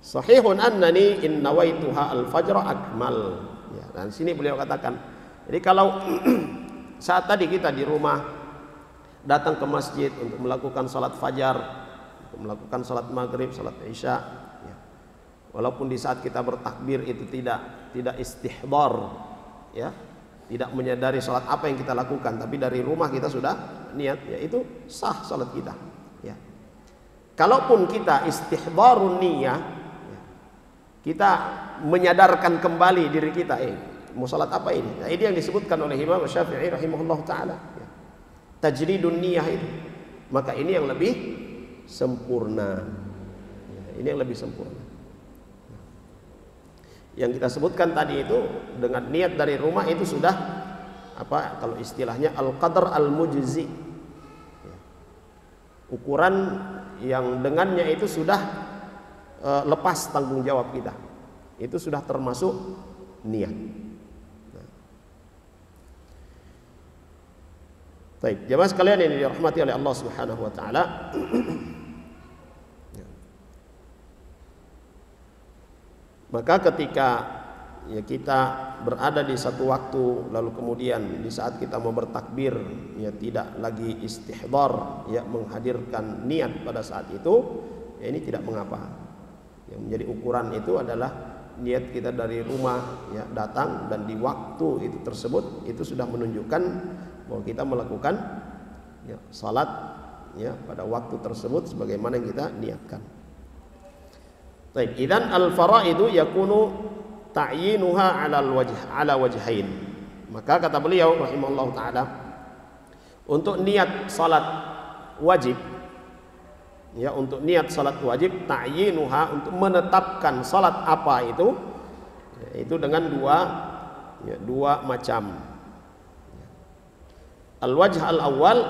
Sahihun annani in nawaituha al-fajr akmal. Ya, dan sini beliau katakan, jadi kalau saat tadi kita di rumah datang ke masjid untuk melakukan salat fajar, untuk melakukan salat maghrib, salat isya, ya, walaupun di saat kita bertakbir itu tidak istihdar, ya, tidak menyadari salat apa yang kita lakukan, tapi dari rumah kita sudah niat, ya itu sah salat kita. Ya. Kalaupun kita istihdharun niyah, ya, kita menyadarkan kembali diri kita, mau salat apa ini? Nah, ini yang disebutkan oleh Imam Syafi'i rahimahullah taala. Ya. Tajridun niyah itu, maka ini yang lebih sempurna. Ya, ini yang lebih sempurna. Yang kita sebutkan tadi itu dengan niat dari rumah itu sudah apa kalau istilahnya al-qadar al-mujzi, ukuran yang dengannya itu sudah lepas tanggung jawab kita, itu sudah termasuk niat. Baik, jemaah sekalian yang dirahmati oleh Allah Subhanahu wa taala. Maka ketika ya kita berada di satu waktu, lalu kemudian di saat kita mau bertakbir ya tidak lagi istihdar, ya menghadirkan niat pada saat itu, ya ini tidak mengapa. Yang menjadi ukuran itu adalah niat kita dari rumah ya datang, dan di waktu itu tersebut itu sudah menunjukkan bahwa kita melakukan ya salat ya pada waktu tersebut sebagaimana yang kita niatkan. Baik, idzan al-faraidu yakunu ta'yinuha 'ala wajhain. Maka kata beliau rahimahullah taala, untuk niat salat wajib, ya untuk niat salat wajib ta'yinuha, untuk menetapkan salat apa itu dengan dua macam. Al-wajh al-awwal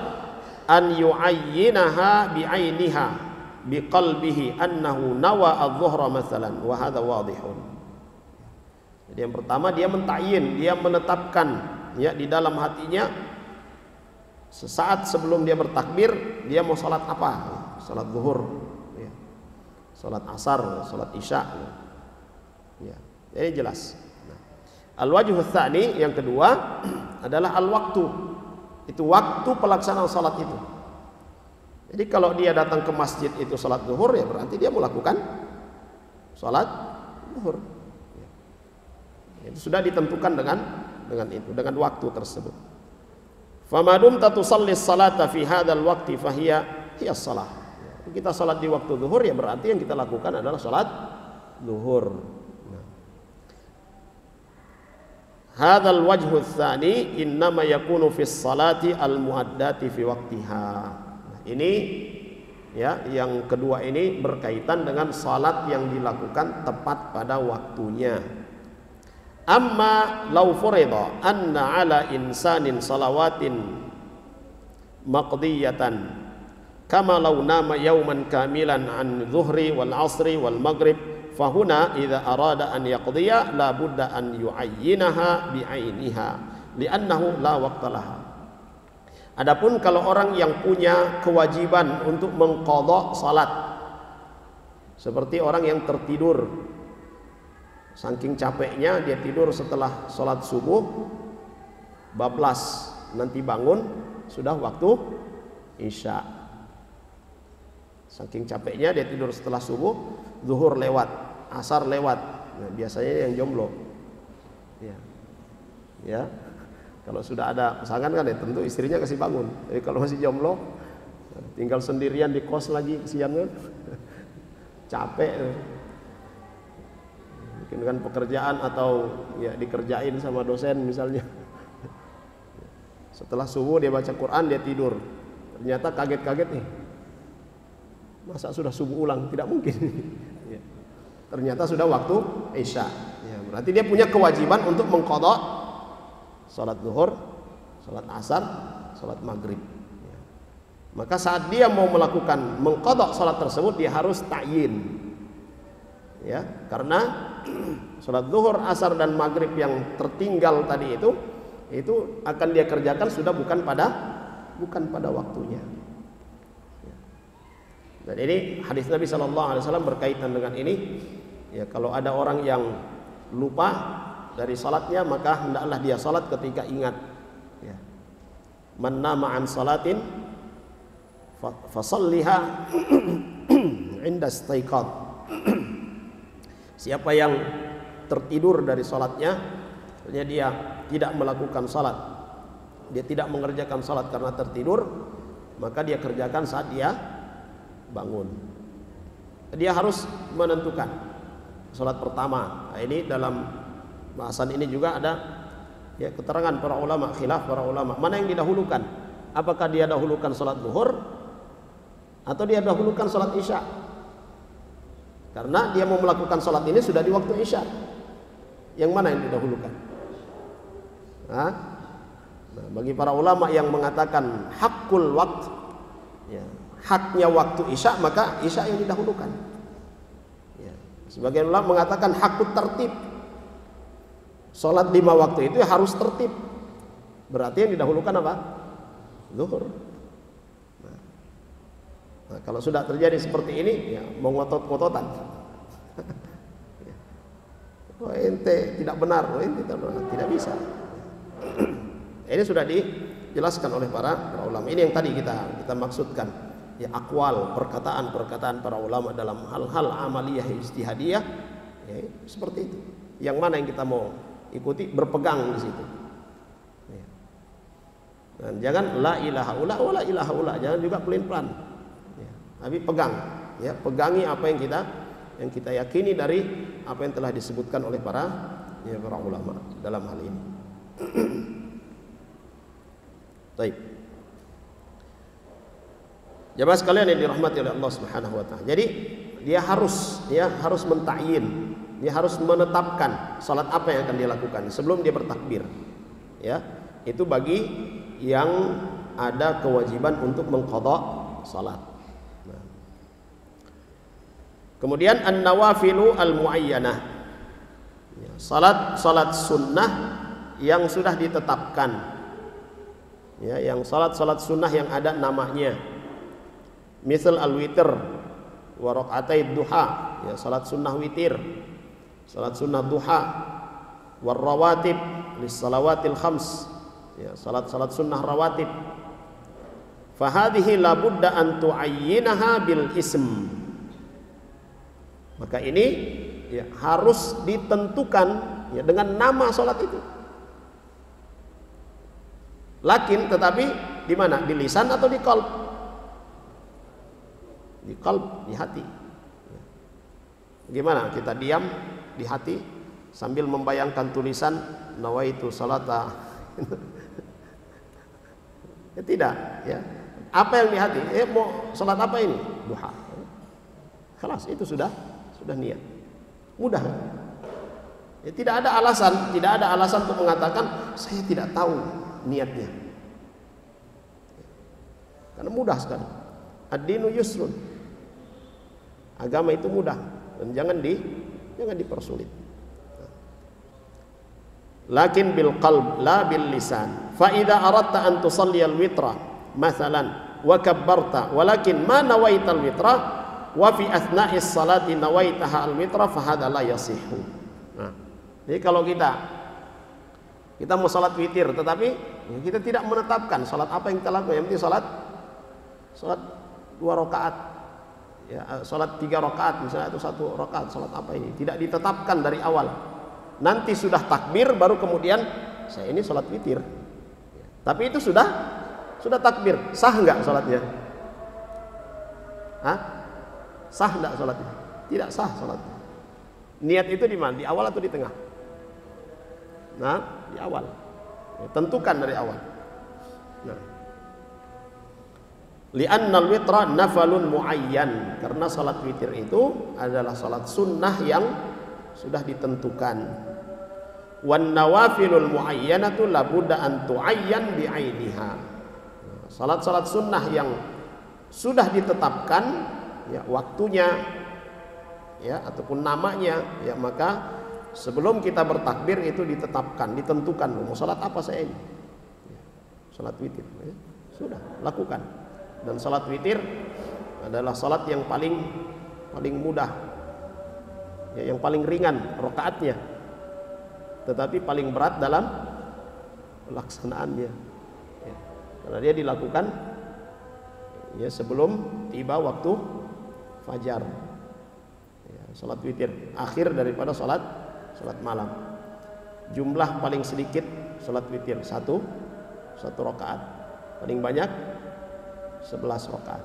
an yu'ayyinaha bi'ainiha biqalbihi annahu nawa adh-dhuhra mathalan wa hadha wadihun. Jadi yang pertama dia mentakyin, dia menetapkan ya di dalam hatinya sesaat sebelum dia bertakbir dia mau salat apa, salat zuhur ya, salat asar, salat isya ya. Jadi jelas. Nah, al-wajhu tsani yang kedua adalah al-waktu, itu waktu pelaksanaan salat itu. Jadi kalau dia datang ke masjid itu salat zuhur, ya berarti dia melakukan salat zuhur. Itu sudah ditentukan dengan waktu tersebut. Famadum tatusallis salata fi hadzal waqti fahiya hiya shalah. Kita salat di waktu zuhur, ya berarti yang kita lakukan adalah salat zuhur. Hadzal wajhu tsani innama yakunu fi sholati al-muaddati fi waqtiha. Ini ya yang kedua ini berkaitan dengan salat yang dilakukan tepat pada waktunya. Amma law furida anna ala insanin salawatin maqdiyatan kama law nama yawman kamilan an zuhri wal asri wal maghrib fahuna idza arada an yaqdiya la budda an yu'ayyinaha bi'ainiha li'annahu la waqta laha. Adapun kalau orang yang punya kewajiban untuk mengqadha salat, seperti orang yang tertidur saking capeknya dia tidur setelah salat subuh bablas, nanti bangun sudah waktu isya. Saking capeknya dia tidur setelah subuh, zuhur lewat, asar lewat. Nah, biasanya yang jomblo ya kalau sudah ada pasangan kan ya tentu istrinya kasih bangun. Jadi kalau masih jomblo tinggal sendirian di kos lagi kesian kan capek mungkin kan pekerjaan atau ya dikerjain sama dosen misalnya Setelah subuh dia baca Quran, dia tidur. Ternyata kaget-kaget nih. Masa sudah subuh ulang? Tidak mungkin. Ya. Ternyata sudah waktu Isya. Ya, berarti dia punya kewajiban untuk mengqadha salat zuhur, salat asar, salat maghrib. Ya. Maka saat dia mau melakukan mengqadha salat tersebut, dia harus ta'yin. Ya, karena salat zuhur, asar dan maghrib yang tertinggal tadi itu akan dia kerjakan sudah bukan pada waktunya. Dan ini hadis Nabi SAW berkaitan dengan ini. Ya, kalau ada orang yang lupa dari salatnya, maka hendaklah dia salat ketika ingat. Ya. Man nama an salatin fasalliha inda istaiqad. Siapa yang tertidur dari salatnya, artinya dia tidak melakukan salat, dia tidak mengerjakan salat karena tertidur, maka dia kerjakan saat dia bangun. Dia harus menentukan salat pertama. Nah, ini dalam bahasan ini juga ada ya keterangan para ulama, khilaf para ulama, mana yang didahulukan? Apakah dia dahulukan salat zuhur atau dia dahulukan salat isya? Karena dia mau melakukan salat ini sudah di waktu isya. Yang mana yang didahulukan? Nah, bagi para ulama yang mengatakan hakul waqt, ya, haknya waktu isya, maka isya yang didahulukan. Ya. Sebagian ulama mengatakan hakut tertib, sholat 5 waktu itu harus tertib, berarti yang didahulukan apa? Zuhur. Nah, kalau sudah terjadi seperti ini, ya, mau ngotot-ngototan. Ya. Oh, ente tidak benar, oh, ente tidak bisa. Ini sudah dijelaskan oleh para ulama. Ini yang tadi kita maksudkan, ya, akwal, perkataan para ulama dalam hal-hal amaliyah ijtihadiyah, ya, seperti itu. Yang mana yang kita mau ikuti, berpegang di situ. Ya. Dan jangan la ilaha illa wa la ilaha illa, jangan juga pelin-pelan. Ya. Tapi pegang, ya, pegangi apa yang kita yakini dari apa yang telah disebutkan oleh para ulama dalam hal ini. Baik. Jamaah sekalian yang dirahmati oleh Allah Subhanahu wa taala. Jadi dia harus mentakyin, dia harus menetapkan salat apa yang akan dia lakukan sebelum dia bertakbir. Ya, itu bagi yang ada kewajiban untuk mengqadha salat. Nah. Kemudian an-nawafilu al-muayyanah. Ya, salat sunnah yang sudah ditetapkan. Ya, yang salat sunnah yang ada namanya. Misal al-witr wa raq'atai duha, ya, salat sunnah witir, salat sunnah duha, war rawatib lis salawatil khams, ya, salat sunnah rawatib. Fa hadhihi la budda an tu'ayyinaha bil ism. Maka ini, ya, harus ditentukan, ya, dengan nama salat itu. Tetapi di mana? Di lisan atau di qalb? Di qalb, di hati. Gimana kita diam di hati sambil membayangkan tulisan nawaitu salata? Ya, tidak, ya. Apa yang di hati? Mau salat apa ini? Duha. Kelas itu sudah niat. Mudah. Ya, tidak ada alasan untuk mengatakan saya tidak tahu niatnya. Karena mudah sekali. Ad-dinu yusrun. Agama itu mudah dan jangan dipersulit. Lakin bil qalb la bil lisan. Fa idza aradta an tusalli al witra mathalan wa kabbarta walakin ma nawaita al witra wa fi athna'is salati nawaitaha al witra fa hadza la yasihhu. Nah, jadi kalau kita mau salat witir tetapi kita tidak menetapkan salat apa yang kita lakukan, yang penting salat 2 rakaat, ya, salat 3 rakaat misalnya, atau 1 rakaat, salat apa ini tidak ditetapkan dari awal. Nanti sudah takbir baru kemudian saya ini salat witir. Tapi itu sudah takbir, sah enggak salatnya? Hah? Sah enggak salatnya? Tidak sah salatnya. Niat itu di mana? Di awal atau di tengah? Nah, di awal. Ya, tentukan dari awal. Nah. Li'annal witra nafalun muayyan, karena salat witir itu adalah salat sunnah yang sudah ditentukan. Wan nawafilul muayyanatu labudda an tuayyan bi'ainiha. Salat-salat sunnah yang sudah ditetapkan ya waktunya ya ataupun namanya ya, maka sebelum kita bertakbir itu ditetapkan, ditentukan mau salat apa saya ini. Salat witir ya, sudah lakukan. Dan salat witir adalah salat yang paling mudah ya, yang paling ringan rakaatnya, tetapi paling berat dalam pelaksanaannya ya, karena dia dilakukan ya sebelum tiba waktu fajar ya, salat witir akhir daripada salat malam. Jumlah paling sedikit salat witir satu rakaat, paling banyak 11 rakaat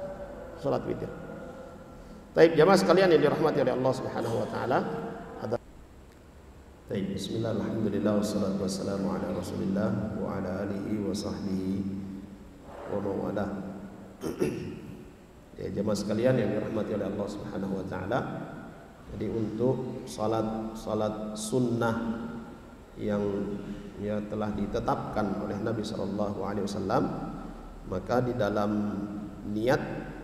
salat witir. Baik jamaah sekalian yang dirahmati oleh Allah Subhanahu wa taala. Baik, bismillah, alhamdulillah, wassalatu wassalamu ala Rasulillah wa ala alihi wa sahbihi wa mawala. Ya jamaah sekalian yang dirahmati oleh Allah Subhanahu wa taala. Jadi untuk salat sunnah yang ya telah ditetapkan oleh Nabi sallallahu alaihi wasallam, maka di dalam niat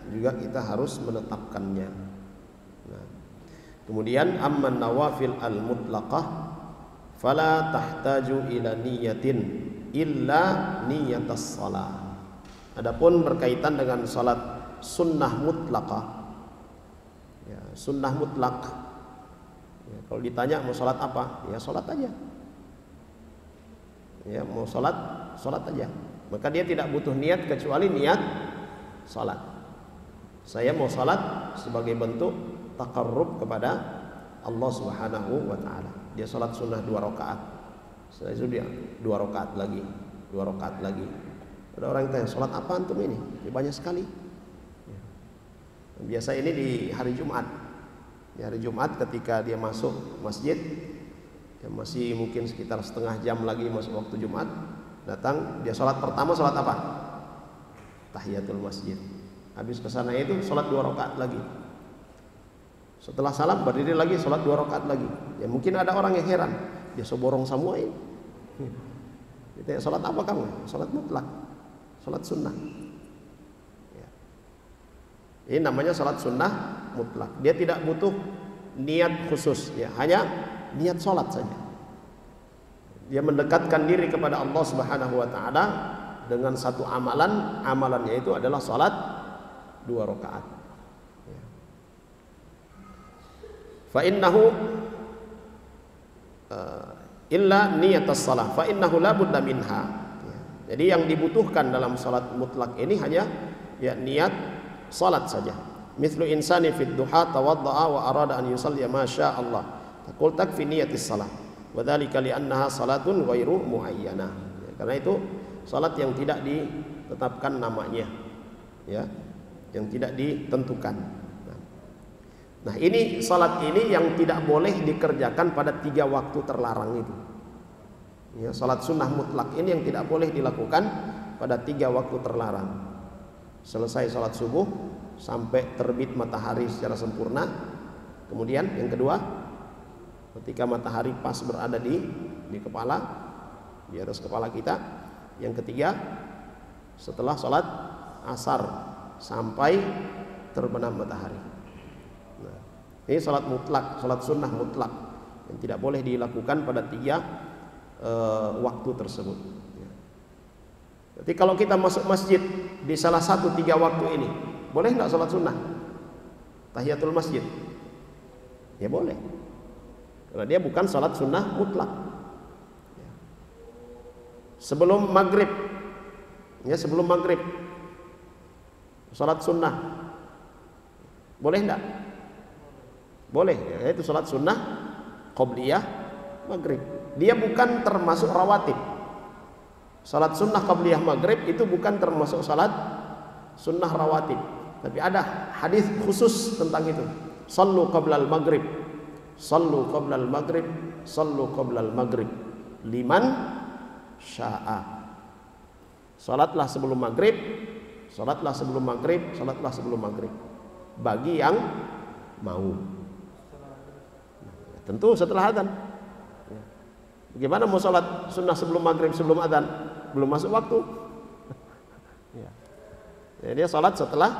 juga kita harus menetapkannya. Nah, kemudian amman nawafil al-mutlaqah fala tahtaju ila niyatin illa niyatas shalah. Adapun berkaitan dengan salat sunnah mutlaqah ya, sunnah mutlak ya, kalau ditanya mau salat apa ya salat aja ya, mau salat aja, maka dia tidak butuh niat kecuali niat salat. Saya mau salat sebagai bentuk taqarrub kepada Allah Subhanahu wa taala. Dia salat sunnah 2 rakaat. Setelah itu dia 2 rakaat lagi, 2 rakaat lagi. Ada orang yang tanya, salat apa antum ini? Ya, banyak sekali. Ya. Biasa ini di hari Jumat. Di hari Jumat ketika dia masuk masjid, ya masih mungkin sekitar setengah jam lagi masuk waktu Jumat, datang dia sholat pertama, sholat apa? Tahiyatul masjid. Habis kesana itu sholat 2 rakaat lagi. Setelah salam berdiri lagi sholat 2 rakaat lagi. Ya mungkin ada orang yang heran, dia seborong semua ini. Kita sholat apa kamu? Sholat mutlak, sholat sunnah. Ya. Ini namanya sholat sunnah mutlak. Dia tidak butuh niat khusus, ya hanya niat sholat saja. Dia mendekatkan diri kepada Allah Subhanahu wa taala dengan satu amalan, amalannya itu adalah salat 2 rakaat. Ya. Fa innahu illa niyatas shalah fa innahu la budda minha. Ya. Jadi yang dibutuhkan dalam salat mutlak ini hanya ya niat salat saja. Mithlu insani fid duha tawaddaa wa arada an yusalli ma syaa Allah. Taqul takfi niyatis salat. Wa dzalika li annaha salatun ghairu muayyanah. Ya, karena itu salat yang tidak ditetapkan namanya. Ya, yang tidak ditentukan. Nah, ini salat ini yang tidak boleh dikerjakan pada 3 waktu terlarang itu. Ya, salat sunnah mutlak ini yang tidak boleh dilakukan pada 3 waktu terlarang. Selesai salat subuh sampai terbit matahari secara sempurna. Kemudian yang kedua, ketika matahari pas berada di kepala, di atas kepala kita. Yang ketiga, setelah salat asar sampai terbenam matahari. Nah, ini salat mutlak, salat sunnah mutlak yang tidak boleh dilakukan pada 3 waktu tersebut. Jadi kalau kita masuk masjid di salah satu 3 waktu ini, boleh nggak salat sunnah? Tahiyatul masjid? Ya boleh. Karena dia bukan salat sunnah mutlak. Sebelum maghrib, ya sebelum maghrib, salat sunnah, boleh enggak? Boleh, ya, itu salat sunnah qobliyah maghrib. Dia bukan termasuk rawatib. Salat sunnah qobliyah maghrib itu bukan termasuk salat sunnah rawatib. Tapi ada hadis khusus tentang itu. Sallu qoblal maghrib, sallu qoblal maghrib, sallu qoblal maghrib, liman sya'a. Salatlah sebelum maghrib, salatlah sebelum maghrib, salatlah sebelum maghrib. Bagi yang mau. Tentu setelah adzan. Bagaimana mau salat sunnah sebelum maghrib sebelum adzan? Belum masuk waktu. Ya, dia salat setelah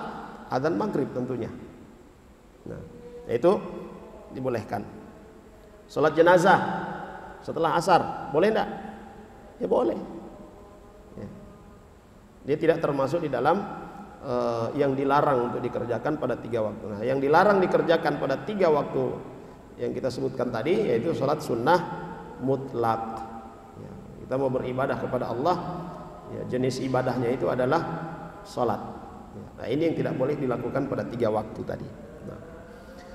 adzan maghrib tentunya. Nah, itu dibolehkan. Salat jenazah setelah asar, boleh enggak? Ya boleh. Ya. Dia tidak termasuk di dalam yang dilarang untuk dikerjakan pada 3 waktu. Nah, yang dilarang dikerjakan pada 3 waktu yang kita sebutkan tadi yaitu salat sunnah mutlak. Ya, kita mau beribadah kepada Allah, ya, jenis ibadahnya itu adalah salat. Ya, nah, ini yang tidak boleh dilakukan pada 3 waktu tadi. Nah,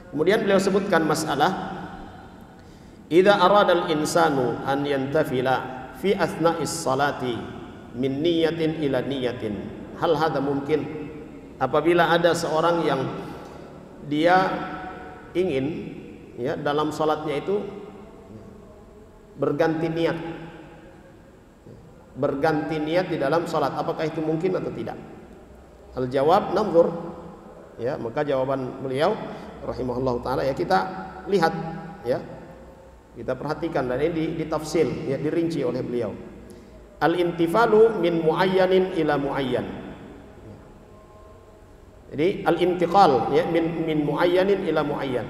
kemudian beliau sebutkan masalah idza arada al-insanu an yantafila fi athna'is salati min niyatin ila niyatin hal hadza mungkin. Apabila ada seorang yang dia ingin ya dalam salatnya itu berganti niat di dalam salat, apakah itu mungkin atau tidak? Al jawab nanzur. Ya, maka jawaban beliau rahimahullahu taala ya kita lihat ya. Kita perhatikan dan ini ditafsil ya, dirinci oleh beliau. Al-intifalu min muayyanin ila muayyan. Jadi al-intiqal ya min muayyanin ila muayyan.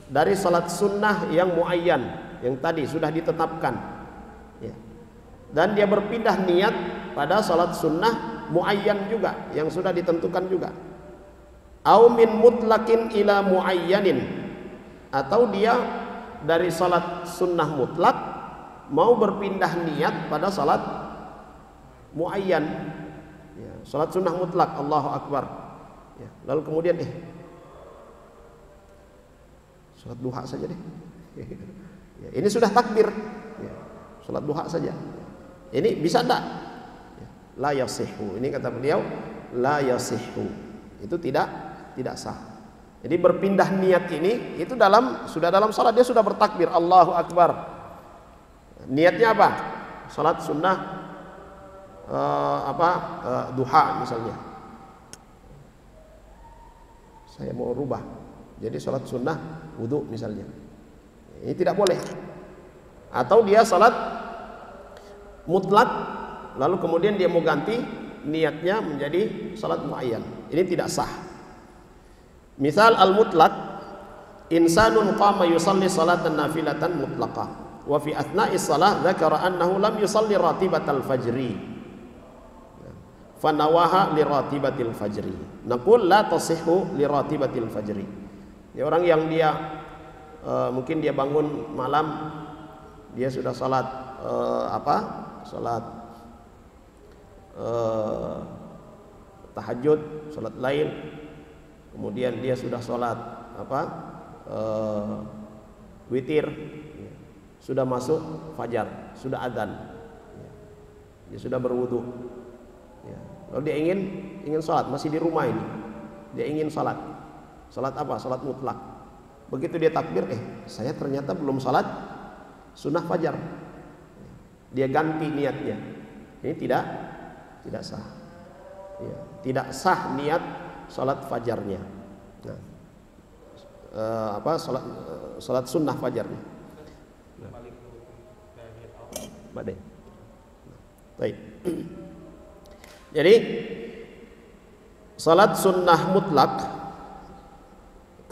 Dari salat sunnah yang muayyan yang tadi sudah ditetapkan. Ya. Dan dia berpindah niat pada salat sunnah muayyan juga yang sudah ditentukan juga. Au min mutlaqin ila muayyanin, atau dia dari salat sunnah mutlak mau berpindah niat pada salat muayyan ya, salat sunnah mutlak Allahu Akbar ya, lalu kemudian salat duha saja deh ya, ini sudah takbir ya, salat duha saja ini bisa enggak ya, la yasihhu, ini kata beliau la yasihhu, itu tidak sah. Jadi berpindah niat ini itu sudah dalam salat, dia sudah bertakbir Allahu Akbar. Niatnya apa? Salat sunnah duha misalnya. Saya mau rubah jadi salat sunnah wudu misalnya. Ini tidak boleh. Atau dia salat mutlak lalu kemudian dia mau ganti niatnya menjadi salat muayyan. Ini tidak sah. Misal al-mutlaq, insanun qama yusalli salatan nafilatan mutlaqah wa fi athna'is salah dzakara annahu lam yusalli ratibatal fajri fanawaha li ratibatil fajri. Naqul la tasihhu li ratibatil fajri. Ya, orang yang dia mungkin dia bangun malam, dia sudah salat salat tahajud, salat lail. Kemudian dia sudah sholat witir, sudah masuk fajar, sudah adzan, dia sudah berwudu. Lalu dia ingin sholat, masih di rumah ini, dia ingin sholat apa? Sholat mutlak. Begitu dia takbir, saya ternyata belum sholat sunnah fajar. Dia ganti niatnya. Ini tidak sah. Ya, tidak sah niat salat fajarnya. Nah, salat sunnah fajarnya. Nah. Baik. Jadi salat sunnah mutlak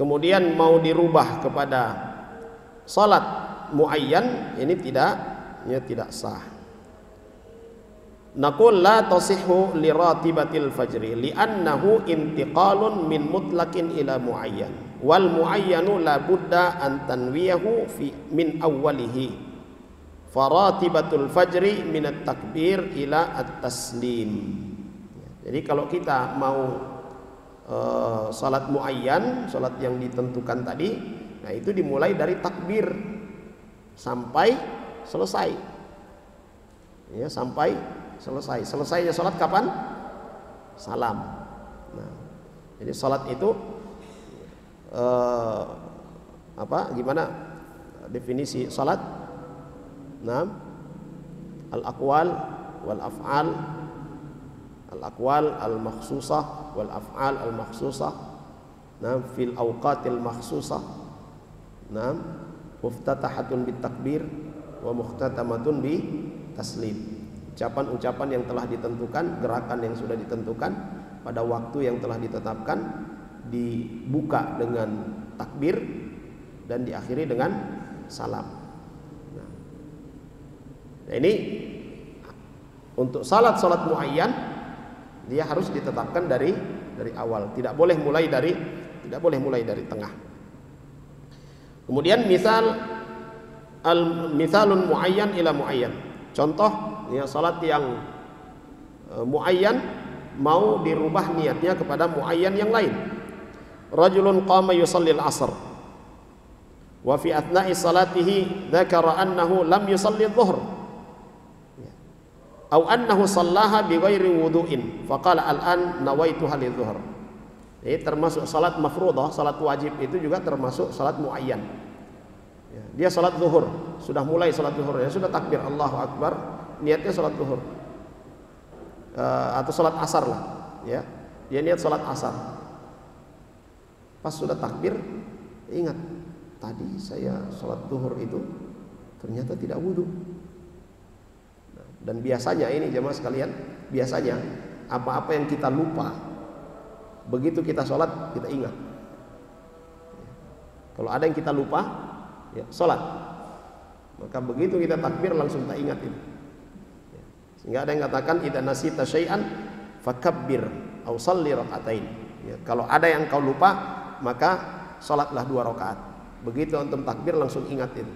kemudian mau dirubah kepada salat muayyan, ini tidak sah. Naqul la tasihhu li ratibatil fajri li'annahu intiqalun min mutlaqin ila muayyan wal muayyanu la budda an tanwiyahu min awwalihi faratibatul fajri min at-takbir ila at-taslim. Jadi kalau kita mau salat muayyan, salat yang ditentukan tadi, nah itu dimulai dari takbir sampai selesai ya, sampai selesai. Selesainya salat kapan? Salam. Nah, jadi salat itu gimana definisi salat? Nah, al-aqwal wal af'al al-aqwal al-makhsusah wal af'al al-makhsusah, fil awqatil makhsusah, muftatahatun bit takbir wa muhtatamatun bi taslim. Ucapan-ucapan yang telah ditentukan, gerakan yang sudah ditentukan pada waktu yang telah ditetapkan, dibuka dengan takbir dan diakhiri dengan salam. Nah, ini untuk salat muayyan dia harus ditetapkan dari awal, tidak boleh mulai dari tengah. Kemudian misalun muayyan ila muayyan. Contoh ya, salat yang muayyan mau dirubah niatnya kepada muayyan yang lain. Rajulun qama yusalli al-'asr wa fi athna'i salatihi dzakara annahu lam yusalli adh-dhuhr aw annahu sallaha bighairi wudu'in faqala al-an nawaituha lidh-dhuhr. Ini termasuk salat mafruḍah, salat wajib itu juga termasuk salat muayyan. Dia salat zuhur, sudah mulai salat zuhur, ya sudah takbir Allahu Akbar, niatnya salat zuhur, atau salat asar lah, ya dia niat salat asar. Pas sudah takbir, ingat tadi saya salat zuhur itu ternyata tidak wudu. Dan biasanya ini jemaah sekalian, biasanya apa-apa yang kita lupa, begitu kita sholat kita ingat. Kalau ada yang kita lupa, ya sholat, maka begitu kita takbir langsung tak ingat itu. Sehingga ada yang katakan idza nasita syai'an fakabbir aw shalli rakaatain. Ya, kalau ada yang kau lupa maka sholatlah 2 rakaat. Begitu antum takbir langsung ingat itu.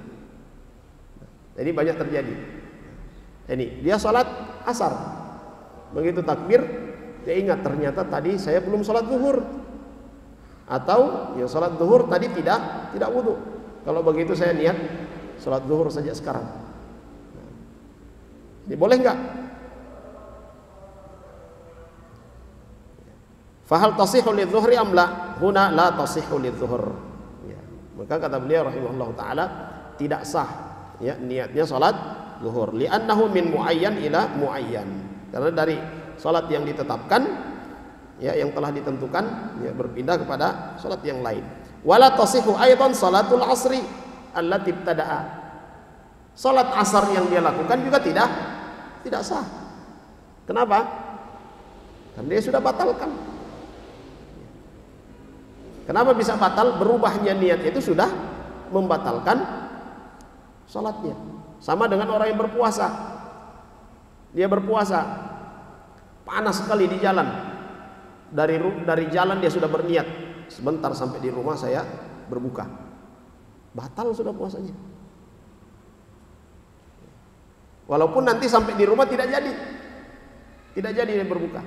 Jadi banyak terjadi. Ini dia sholat asar, begitu takbir dia ingat ternyata tadi saya belum sholat zuhur, atau ya sholat zuhur tadi tidak wudu. Kalau begitu saya niat sholat zuhur saja sekarang. Ini boleh nggak? Fahal tasihhu lidzuhri am la? Huna la tasihhu lidzuhur. Ya. Maka kata beliau rahimahullah taala tidak sah ya niatnya salat zuhur, li'annahu min muayyan ila muayyan. Karena dari salat yang ditetapkan ya yang telah ditentukan ya berpindah kepada salat yang lain. Wala tasihhu aidan salatul asri allati ibtada'a. Salat asar yang dia lakukan juga tidak sah. Kenapa? Karena dia sudah batalkan. Kenapa bisa batal? Berubahnya niat itu sudah membatalkan salatnya. Sama dengan orang yang berpuasa. Dia berpuasa, panas sekali di jalan. Dari jalan dia sudah berniat, sebentar sampai di rumah saya berbuka. Batal sudah puasanya. Walaupun nanti sampai di rumah tidak jadi dia berbuka.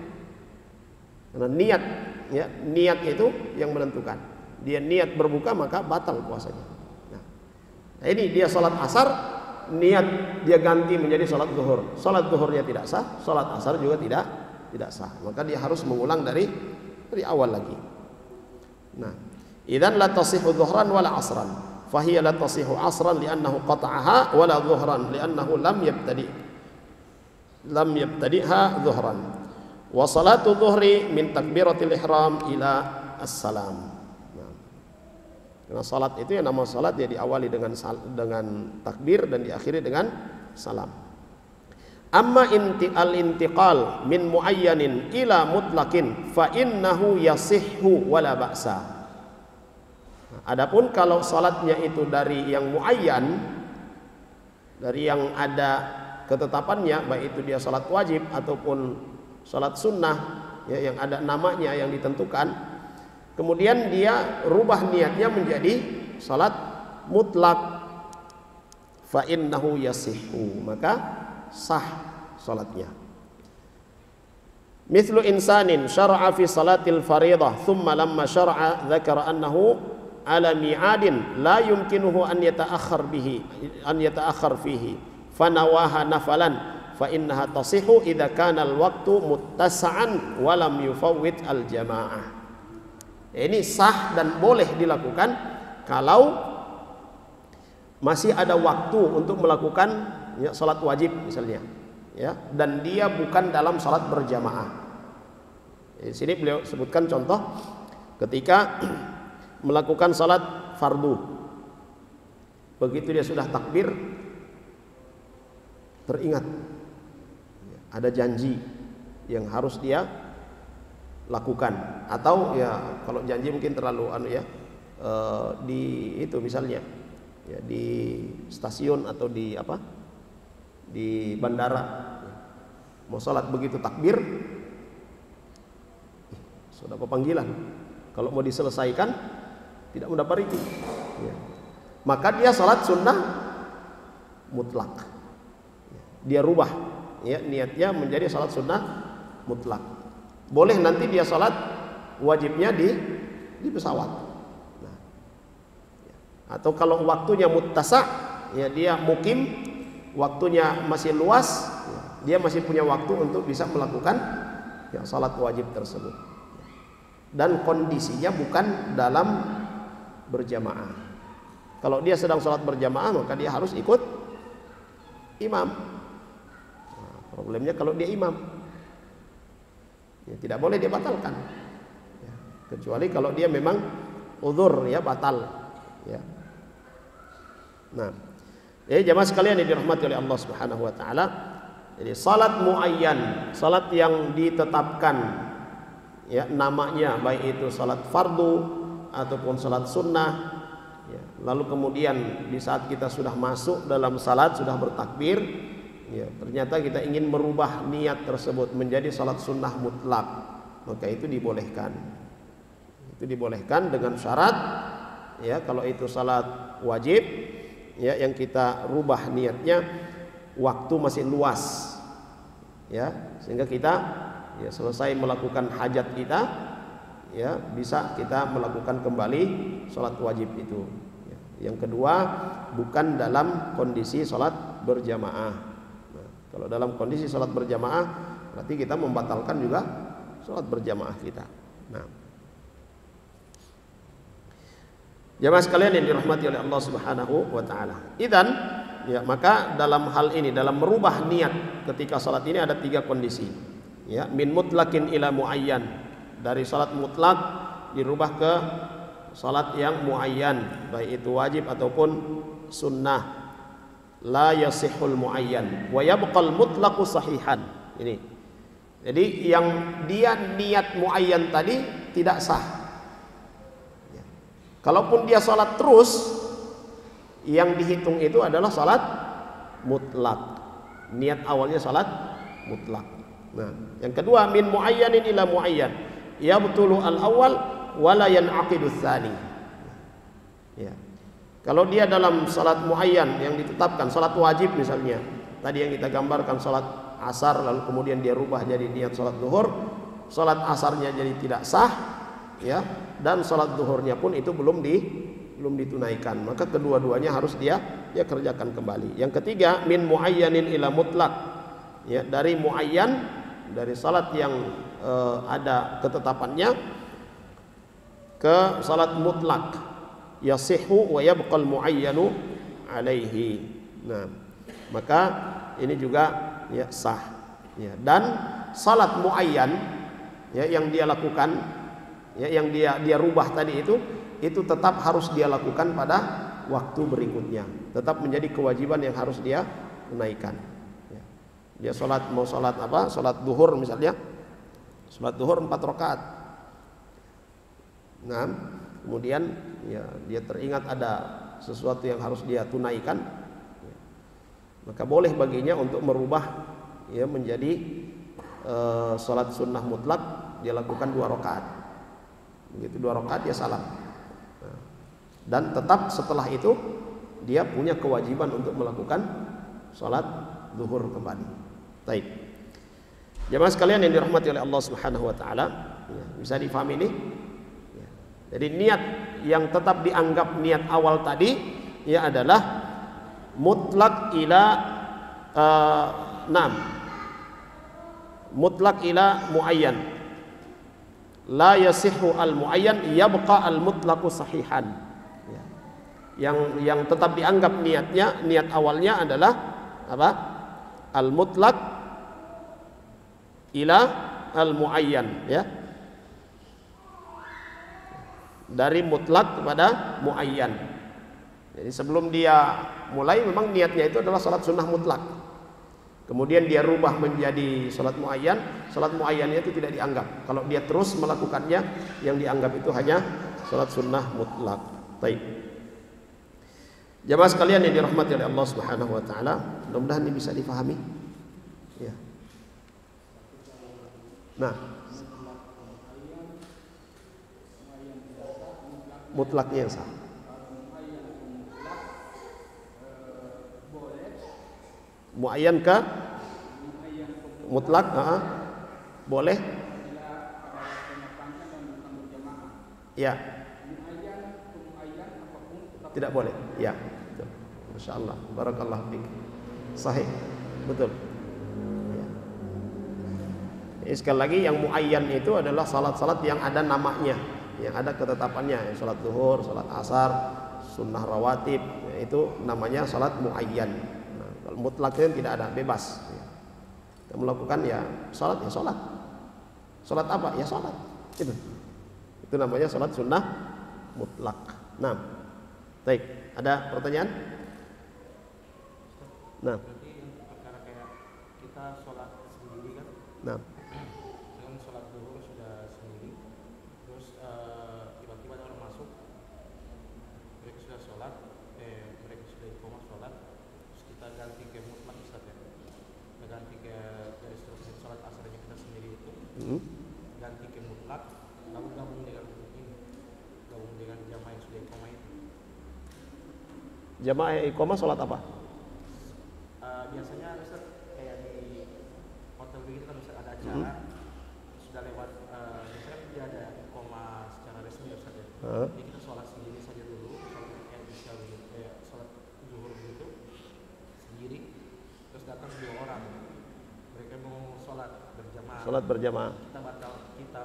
Karena niat itu yang menentukan. Dia niat berbuka maka batal puasanya. Nah, ini dia salat asar, niat dia ganti menjadi salat zuhur. Salat zuhurnya tidak sah, salat asar juga tidak sah. Maka dia harus mengulang dari awal lagi. Nah, idzan la tasihhu dhuhran wala asran. Fahiya la tasihhu asran li'annahu qata'aha wala dhuhran li'annahu lam yabtadi'ha dhuhran. Wa salatu dhuhri min takbiratil ihram ila as-salam. Karena salat itu yang nama salat dia diawali dengan takbir dan diakhiri dengan salam. Amma al-intiqal min muayyanin ila mutlaqin fa innahu yasihhu wala ba'sa. Adapun kalau salatnya itu dari yang muayyan, dari yang ada ketetapannya, baik itu dia salat wajib ataupun salat sunnah ya, yang ada namanya yang ditentukan, kemudian dia rubah niatnya menjadi salat mutlak, fa innahu yasihhu, maka sah salatnya. Mithlu insanin syara'a fi salatil fariḍah thumma lamma syara'a dzakara annahu ala mi'adin la yumkinuhu an yata'akhkhar fihi fanawaha nafalan fa innaha tasihhu idza kana al-waqtu muttasa'an wa lam yufawwit al-jamaah. Ini sah dan boleh dilakukan kalau masih ada waktu untuk melakukan ya, salat wajib misalnya ya, dan dia bukan dalam salat berjamaah. Di sini beliau sebutkan contoh ketika melakukan salat fardu. Begitu dia sudah takbir, teringat ada janji yang harus dia lakukan, atau ya kalau janji mungkin terlalu di itu misalnya ya di stasiun atau di di bandara mau salat, begitu takbir sudah panggilan, kalau mau diselesaikan tidak mendapat itu ya. Maka dia salat sunnah mutlak, dia rubah ya niatnya menjadi salat sunnah mutlak. Boleh nanti dia salat wajibnya di pesawat. Nah, ya. Atau kalau waktunya muttasa, ya dia mukim, waktunya masih luas, ya, dia masih punya waktu untuk bisa melakukan ya salat wajib tersebut. Dan kondisinya bukan dalam berjamaah. Kalau dia sedang salat berjamaah, maka dia harus ikut imam. Nah, problemnya kalau dia imam, ya, tidak boleh dia batalkan ya, kecuali kalau dia memang uzur ya batal ya. Nah, jadi jamaah sekalian yang dirahmati oleh Allah Subhanahu wa taala, jadi salat muayyan, salat yang ditetapkan ya namanya, baik itu salat fardu ataupun salat sunnah ya. Lalu kemudian di saat kita sudah masuk dalam salat, sudah bertakbir ya, ternyata kita ingin merubah niat tersebut menjadi salat sunnah mutlak, maka itu dibolehkan. Itu dibolehkan dengan syarat ya, kalau itu salat wajib ya yang kita rubah niatnya waktu masih luas ya, sehingga kita ya selesai melakukan hajat kita ya bisa kita melakukan kembali salat wajib itu ya. Yang kedua, bukan dalam kondisi salat berjamaah. Nah, kalau dalam kondisi salat berjamaah berarti kita membatalkan juga salat berjamaah kita. Nah, jamaah sekalian yang dirahmati oleh Allah Subhanahu wa taala. Idzan ya, maka dalam hal ini, dalam merubah niat ketika salat ini ada 3 kondisi. Ya, min mutlakin ila muayyan, dari salat mutlak dirubah ke salat yang muayyan, baik itu wajib ataupun sunnah. La yasihul muayyan wa yabqal mutlaqu sahihan. Ini. Jadi yang dia niat muayyan tadi tidak sah. Ya. Kalaupun dia salat terus, yang dihitung itu adalah salat mutlak. Niat awalnya salat mutlak. Nah, yang kedua, min muayyanin ila muayyan, yabtulu al-awwal wa la yan'aqidu tsani. Ya. Kalau dia dalam salat muayyan yang ditetapkan, salat wajib misalnya, tadi yang kita gambarkan salat asar, lalu kemudian dia rubah jadi niat salat zuhur, salat asarnya jadi tidak sah ya, dan salat zuhurnya pun itu belum ditunaikan, maka kedua-duanya harus dia kerjakan kembali. Yang ketiga, min muayyanin ila mutlak, ya, dari muayyan, dari salat yang ada ketetapannya ke salat mutlak, yasihu wa yabqal muayyanu alaihi. Nah, maka ini juga ya sah ya. Dan salat muayyan ya yang dia lakukan ya, yang dia rubah tadi itu tetap harus dia lakukan pada waktu berikutnya, tetap menjadi kewajiban yang harus dia tunaikan. Dia mau sholat apa? Sholat duhur misalnya, sholat duhur 4 rakaat. Nah, kemudian ya dia teringat ada sesuatu yang harus dia tunaikan, ya, maka boleh baginya untuk merubah ya menjadi sholat sunnah mutlak, dia lakukan 2 rakaat. Begitu 2 rakaat dia salam. Nah, dan tetap setelah itu dia punya kewajiban untuk melakukan sholat zuhur kembali. Baik. Jemaah sekalian yang dirahmati oleh Allah Subhanahu wa taala, ya, bisa difahami ini? Ya. Jadi niat yang tetap dianggap niat awal tadi ya adalah mutlak ila mutlak ila muayyan. La yasihu al muayyan yabqa al mutlaqu sahihan. Ya. Yang tetap dianggap niatnya, niat awalnya adalah apa? Al mutlak ila al muayyan ya. dari mutlak kepada muayyan. Jadi sebelum dia mulai memang niatnya itu adalah salat sunnah mutlak. Kemudian dia rubah menjadi salat muayyan. Salat muayyannya itu tidak dianggap. Kalau dia terus melakukannya, yang dianggap itu hanya salat sunnah mutlak. Baik. Jamaah sekalian yang dirahmati oleh Allah Subhanahu wa taala, mudah-mudahan ini bisa difahami. Ya. Nah, mutlaknya yang sah. Muayyan ke mutlak, boleh. Ya. Tidak boleh. Ya. Betul. Masya Allah. Barakallahu fiik. Sahih. Betul. Ya. Jadi sekali lagi yang muayyan itu adalah salat-salat yang ada namanya, yang ada ketetapannya. Salat zuhur, salat asar, sunnah rawatib, itu namanya salat muayyan. Kalau mutlaknya tidak ada, bebas. Kita melakukan ya salat, ya salat. Salat apa? Ya salat. Itu namanya salat sunnah mutlak. Nah, baik. Ada pertanyaan? Nah. Berarti perkara kayak kita sholat sendiri kan? Nah. Dengan sholat zuhur sudah sendiri, terus tiba-tiba ada orang masuk, mereka sudah sholat, mereka sudah iqamah sholat, terus kita ganti ke mutlak Ustaz ya, kita ganti ke dari sholat asarnya kita sendiri itu, ganti ke mutlak, lalu gabung dengan ini, gabung dengan jamaah yang sudah iqamah itu. Jamaah iqamah sholat apa? Biasanya Ustaz kayak di hotel begitu kan Ustaz ada acara, sudah lewat, misalnya dia ada iqamah secara resmi Ustaz ya. Jadi kita sholat sendiri saja dulu, sholat isya begitu, sholat zuhur begitu sendiri, terus datang 2 orang, mereka mau sholat berjamaah. Sholat berjamaah. Kita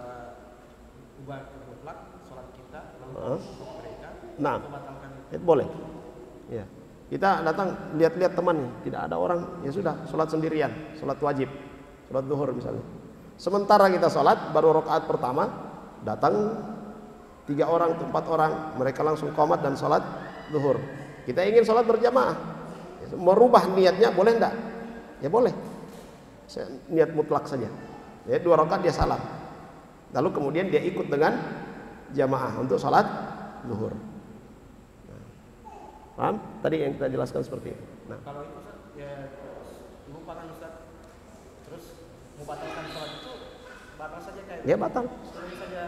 ubah ke mutlak sholat kita, lalu untuk mereka. Nah, kita batalkan itu boleh. Ya. Kita datang lihat-lihat temannya, tidak ada orang, ya sudah sholat sendirian, sholat wajib, sholat zuhur misalnya. Sementara kita sholat baru rakaat pertama, datang 3 orang, 4 orang, mereka langsung qomat dan sholat zuhur. Kita ingin sholat berjamaah, merubah niatnya boleh enggak? Ya boleh. Niat mutlak saja. Ya 2 rakaat dia salam, lalu kemudian dia ikut dengan jamaah untuk sholat zuhur. Paham? Tadi yang kita jelaskan seperti itu. Nah, kalau itu Ustaz, ya lupakan Ustaz, terus mau batalkan sholat itu batal saja kayak ya batal. saja.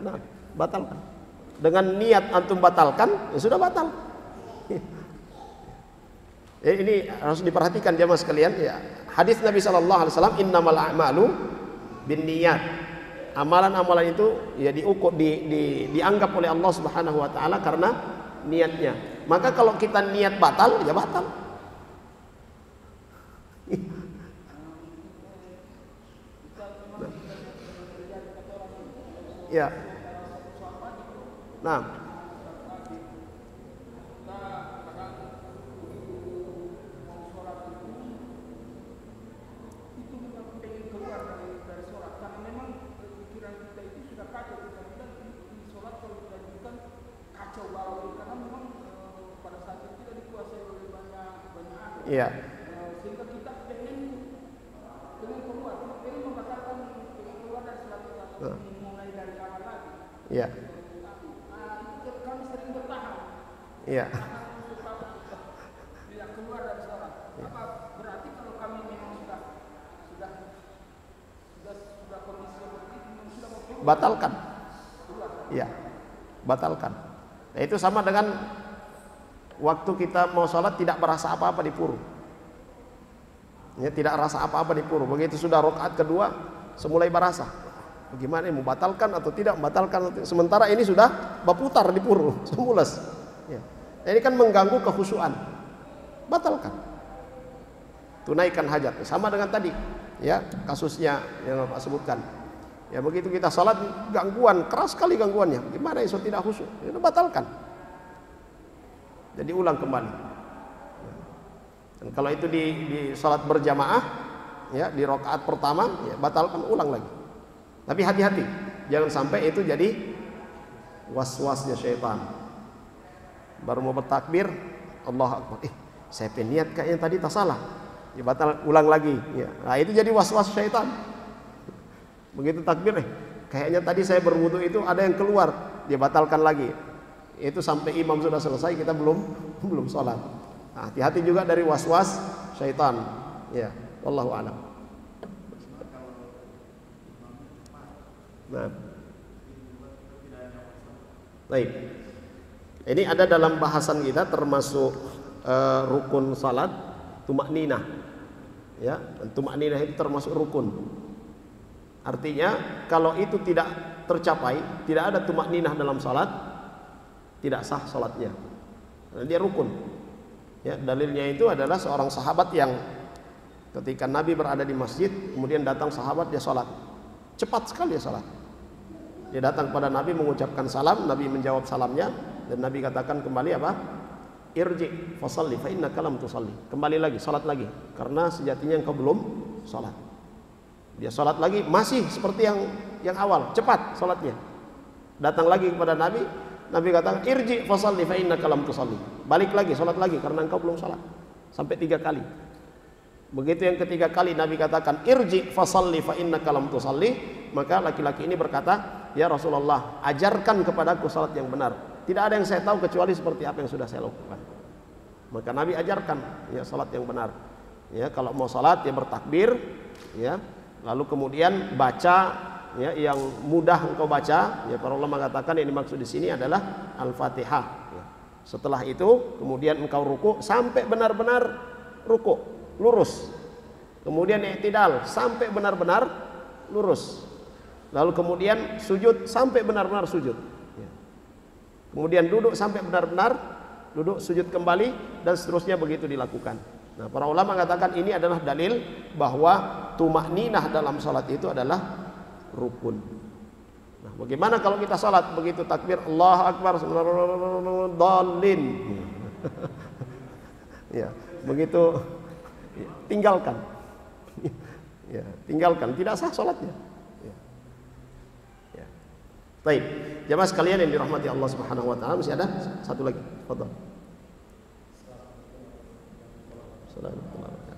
Nah, batalkan. Dengan niat antum batalkan, ya sudah batal. Ini harus diperhatikan jamaah sekalian. Ya, hadis Nabi SAW, innamal a'malu binniyat. Amalan-amalan itu ya diukur, dianggap oleh Allah Subhanahu Wa Taala karena niatnya. Maka kalau kita niat batal, ya batal. Ya. Nah. Iya. Sehingga kita pengen keluar membatalkan keluar dari sholat kita, mulai dari awal lagi. Iya. Kami sering bertahan. Iya. Tidak keluar dari sholat. Apa berarti kalau kami memang sudah kondisi seperti itu, sudah mau keluar? Batalkan. Iya. Batalkan. Nah, itu sama dengan waktu kita mau sholat tidak merasa apa-apa di puru. Ya, tidak rasa apa-apa di puru. Begitu sudah rakaat kedua, semulai berasa. Bagaimana mau batalkan atau tidak membatalkan? Sementara ini sudah berputar di puru, semulas. Ya. Ini kan mengganggu kekhusyuan. Batalkan. Tunaikan hajat. Sama dengan tadi, ya kasusnya yang Bapak sebutkan. Ya begitu kita sholat gangguan, keras sekali gangguannya. Gimana iso tidak khusyuk? Itu batalkan. Jadi ulang kembali. Dan kalau itu di salat berjamaah, ya di rakaat pertama, ya batalkan, ulang lagi. Tapi hati-hati, jangan sampai itu jadi was-wasnya syaitan. Baru mau bertakbir, Allahu Akbar. Saya niat kayaknya tadi tak salah. Ya batal, ulang lagi. Ya. Nah itu jadi was-was syaitan. Begitu takbir, kayaknya tadi saya berwudu itu ada yang keluar, dia batalkan lagi. Itu sampai imam sudah selesai kita belum sholat. Nah, hati-hati juga dari was-was syaitan. Ya, wallahu a'lam. Nah, baik. Ini ada dalam bahasan kita termasuk rukun salat tumakninah. Ya, tumakninah itu termasuk rukun. Artinya kalau itu tidak tercapai, tidak ada tumakninah dalam salat, tidak sah salatnya. Karena dia rukun. Ya, dalilnya itu adalah seorang sahabat yang ketika Nabi berada di masjid, kemudian datang sahabat, dia salat. Cepat sekali dia salat. Dia datang pada Nabi mengucapkan salam, Nabi menjawab salamnya, dan Nabi katakan kembali apa? Irji fasalli fa innaka lam tusalli. Kembali lagi, salat lagi, karena sejatinya engkau belum salat. Dia salat lagi masih seperti yang awal, cepat salatnya. Datang lagi kepada Nabi, Nabi katakan irji fasalli fa innaka lam tusalli. Balik lagi, salat lagi karena engkau belum salat. Sampai 3 kali. Begitu yang ketiga kali Nabi katakan irji fasalli fa innaka lam tusalli, maka laki-laki ini berkata, "Ya Rasulullah, ajarkan kepadaku salat yang benar. Tidak ada yang saya tahu kecuali seperti apa yang sudah saya lakukan." Maka Nabi ajarkan ya salat yang benar. Ya, kalau mau salat ya bertakbir, ya. Lalu kemudian baca ya yang mudah engkau baca. Ya, para ulama mengatakan yang dimaksud di sini adalah Al-Fatihah. Ya. Setelah itu kemudian engkau ruku sampai benar-benar ruku lurus. Kemudian i'tidal sampai benar-benar lurus. Lalu kemudian sujud sampai benar-benar sujud. Ya. Kemudian duduk sampai benar-benar duduk, sujud kembali, dan seterusnya begitu dilakukan. Nah, para ulama mengatakan ini adalah dalil bahwa tumakninah dalam salat itu adalah rukun. Nah, bagaimana kalau kita salat begitu takbir Allahu Akbar dhalin. Ya, begitu tinggalkan. Ya, tinggalkan, tidak sah salatnya. Ya. Ya. Baik, jamaah sekalian yang dirahmati Allah Subhanahu wa taala, masih ada satu lagi. Fadhal. Assalamualaikum warahmatullahi wabarakatuh.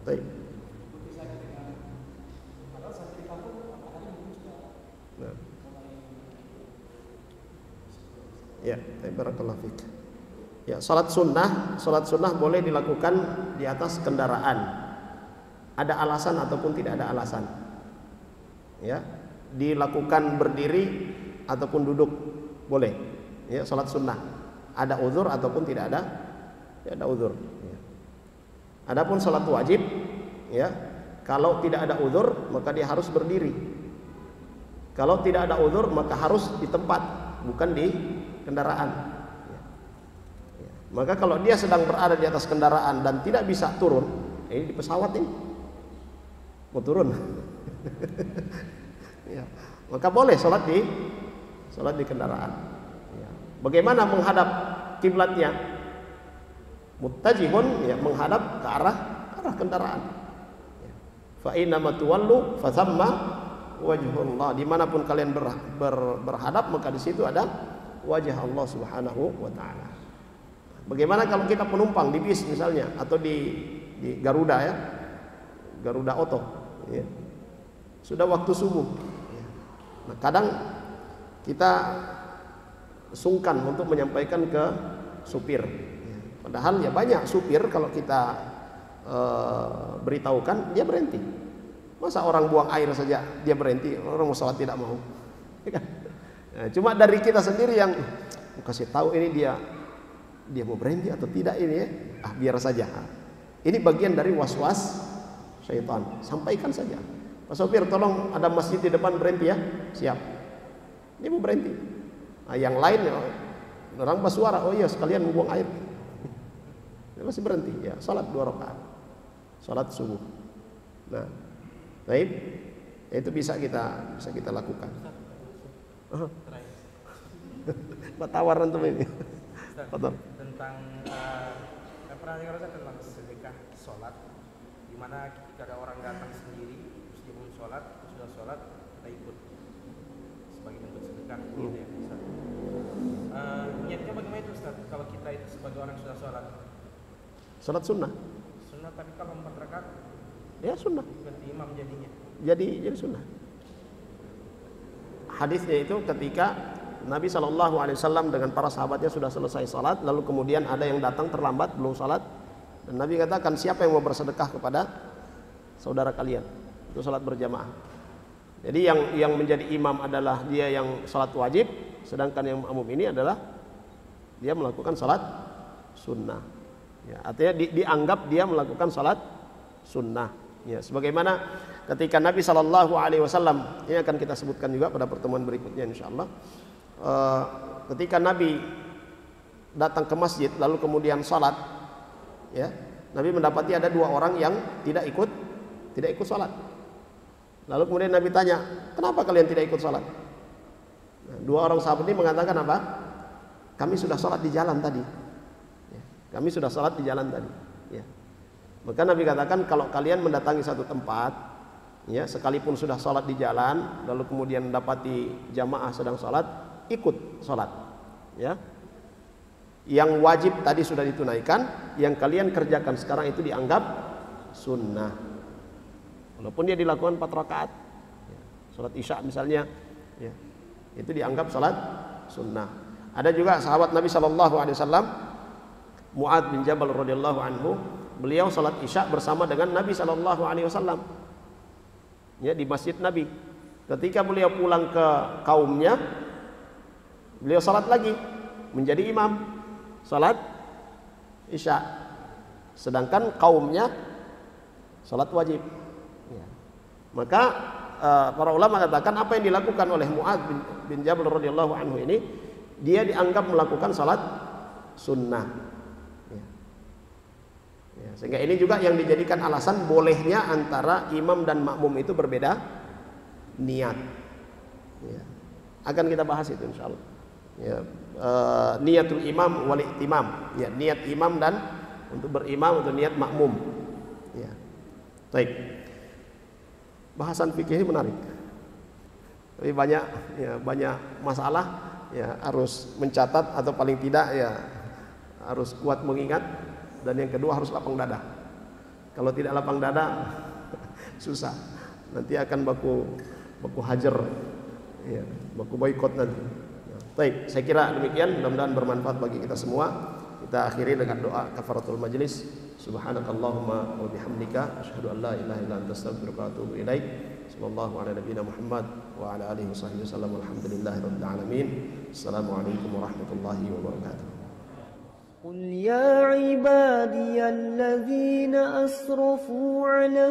Baik. Nah. Ya, barakallahu fik. Ya, salat sunnah boleh dilakukan di atas kendaraan. Ada alasan ataupun tidak ada alasan. Ya, dilakukan berdiri ataupun duduk boleh. Ya, salat sunnah. Ada uzur ataupun tidak ada, ada uzur. Ya. Adapun salat wajib, ya, kalau tidak ada uzur maka dia harus berdiri. Kalau tidak ada uzur maka harus di tempat, bukan di kendaraan. Ya. Ya. Maka kalau dia sedang berada di atas kendaraan dan tidak bisa turun, ini di pesawat ini mau turun, ya, maka boleh salat di kendaraan. Ya. Bagaimana menghadap kiblatnya? Muttajihun, ya, menghadap ke arah kendaraan. Fa inna ma tuwallu fa thamma wajhullah. Dimanapun kalian berhadap maka di situ ada wajah Allah Subhanahu wa taala. Bagaimana kalau kita penumpang di bis misalnya atau di Garuda, ya, Garuda Auto, ya, sudah waktu subuh. Ya. Nah, kadang kita sungkan untuk menyampaikan ke supir. Padahal ya banyak supir kalau kita beritahukan dia berhenti. Masa orang buang air saja dia berhenti, orang mau sholat tidak mau. Nah, cuma dari kita sendiri yang kasih tahu ini dia mau berhenti atau tidak ini, ya, biar saja. Ini bagian dari was-was syaitan. Sampaikan saja. Pak sopir, tolong ada masjid di depan, berhenti ya. Siap. Dia mau berhenti. Nah, yang lain ya, orang bersuara, oh iya sekalian mau buang air. Dia masih berhenti ya. Salat 2 rakaat. Salat subuh. Nah, baik. Itu bisa kita lakukan. Tawaran tuh ini. Tentang pernah dengar tentang sedekah sholat, di mana ketika ada orang datang sendiri terus dia belum sholat, sudah sholat kita ikut sebagai bentuk sedekah gitu ya Ustaz. Niatnya bagaimana itu Ustaz? Kalau kita itu sebagai orang sudah sholat, Sholat sunnah. sunnah, tapi kalau 4 rakaat Ya sunnah. ganti imam jadinya. Jadi sunnah. Hadisnya itu ketika Nabi SAW dengan para sahabatnya sudah selesai salat, lalu kemudian ada yang datang terlambat belum salat, dan Nabi katakan, siapa yang mau bersedekah kepada saudara kalian? Itu salat berjamaah. Jadi yang menjadi imam adalah dia yang salat wajib, sedangkan yang makmum ini adalah dia melakukan salat sunnah. Ya, artinya dianggap dia melakukan salat sunnah. Ya, sebagaimana ketika Nabi SAW, ini akan kita sebutkan juga pada pertemuan berikutnya insyaallah. Ketika Nabi datang ke masjid lalu kemudian sholat, ya, Nabi mendapati ada 2 orang yang tidak ikut sholat. Lalu kemudian Nabi tanya, kenapa kalian tidak ikut sholat? Nah, 2 orang sahabat ini mengatakan apa? Kami sudah sholat di jalan tadi. Ya, kami sudah sholat di jalan tadi. Ya. Maka Nabi katakan, kalau kalian mendatangi satu tempat, ya, sekalipun sudah sholat di jalan, lalu kemudian mendapati jamaah sedang sholat, ikut sholat, ya. Yang wajib tadi sudah ditunaikan, yang kalian kerjakan sekarang itu dianggap sunnah, walaupun dia dilakukan 4 rakaat. Ya. Sholat isya misalnya, ya, itu dianggap sholat sunnah. Ada juga sahabat Nabi SAW, Mu'adz bin Jabal radhiyallahu anhu, beliau sholat isya bersama dengan Nabi SAW, ya, di masjid Nabi. Ketika beliau pulang ke kaumnya, beliau salat lagi menjadi imam salat isya, sedangkan kaumnya salat wajib. Ya. Maka para ulama katakan apa yang dilakukan oleh Mu'adz bin Jabal radhiyallahu anhu ini, dia dianggap melakukan salat sunnah. Ya. Ya, sehingga ini juga yang dijadikan alasan bolehnya antara imam dan makmum itu berbeda niat. Ya. Akan kita bahas itu insyaallah. Ya, niatul imam wal i'timam, ya, niat imam dan untuk berimam, untuk niat makmum. Ya. Baik. Bahasan fikih ini menarik. Tapi banyak masalah, ya, harus mencatat atau paling tidak ya harus kuat mengingat, dan yang kedua harus lapang dada. Kalau tidak lapang dada susah. Nanti akan baku hajar, ya, baku boikot nanti. Baik, saya kira demikian, mudah-mudahan bermanfaat bagi kita semua. Kita akhiri dengan doa kafaratul majlis. Subhanakallahumma wa bihamdika asyhadu an la ilaha illa anta astaghfiruka wa atubu ilaik. Sallallahu ala nabiyyina Muhammad wa ala alihi washabbihi wasallam. Walhamdulillahirabbil alamin. Assalamualaikum warahmatullahi wabarakatuh. قل يا عبادي الذين أسرفوا على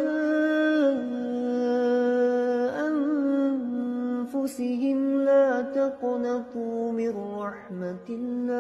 أنفسهم لا تقنطوا من رحمة الله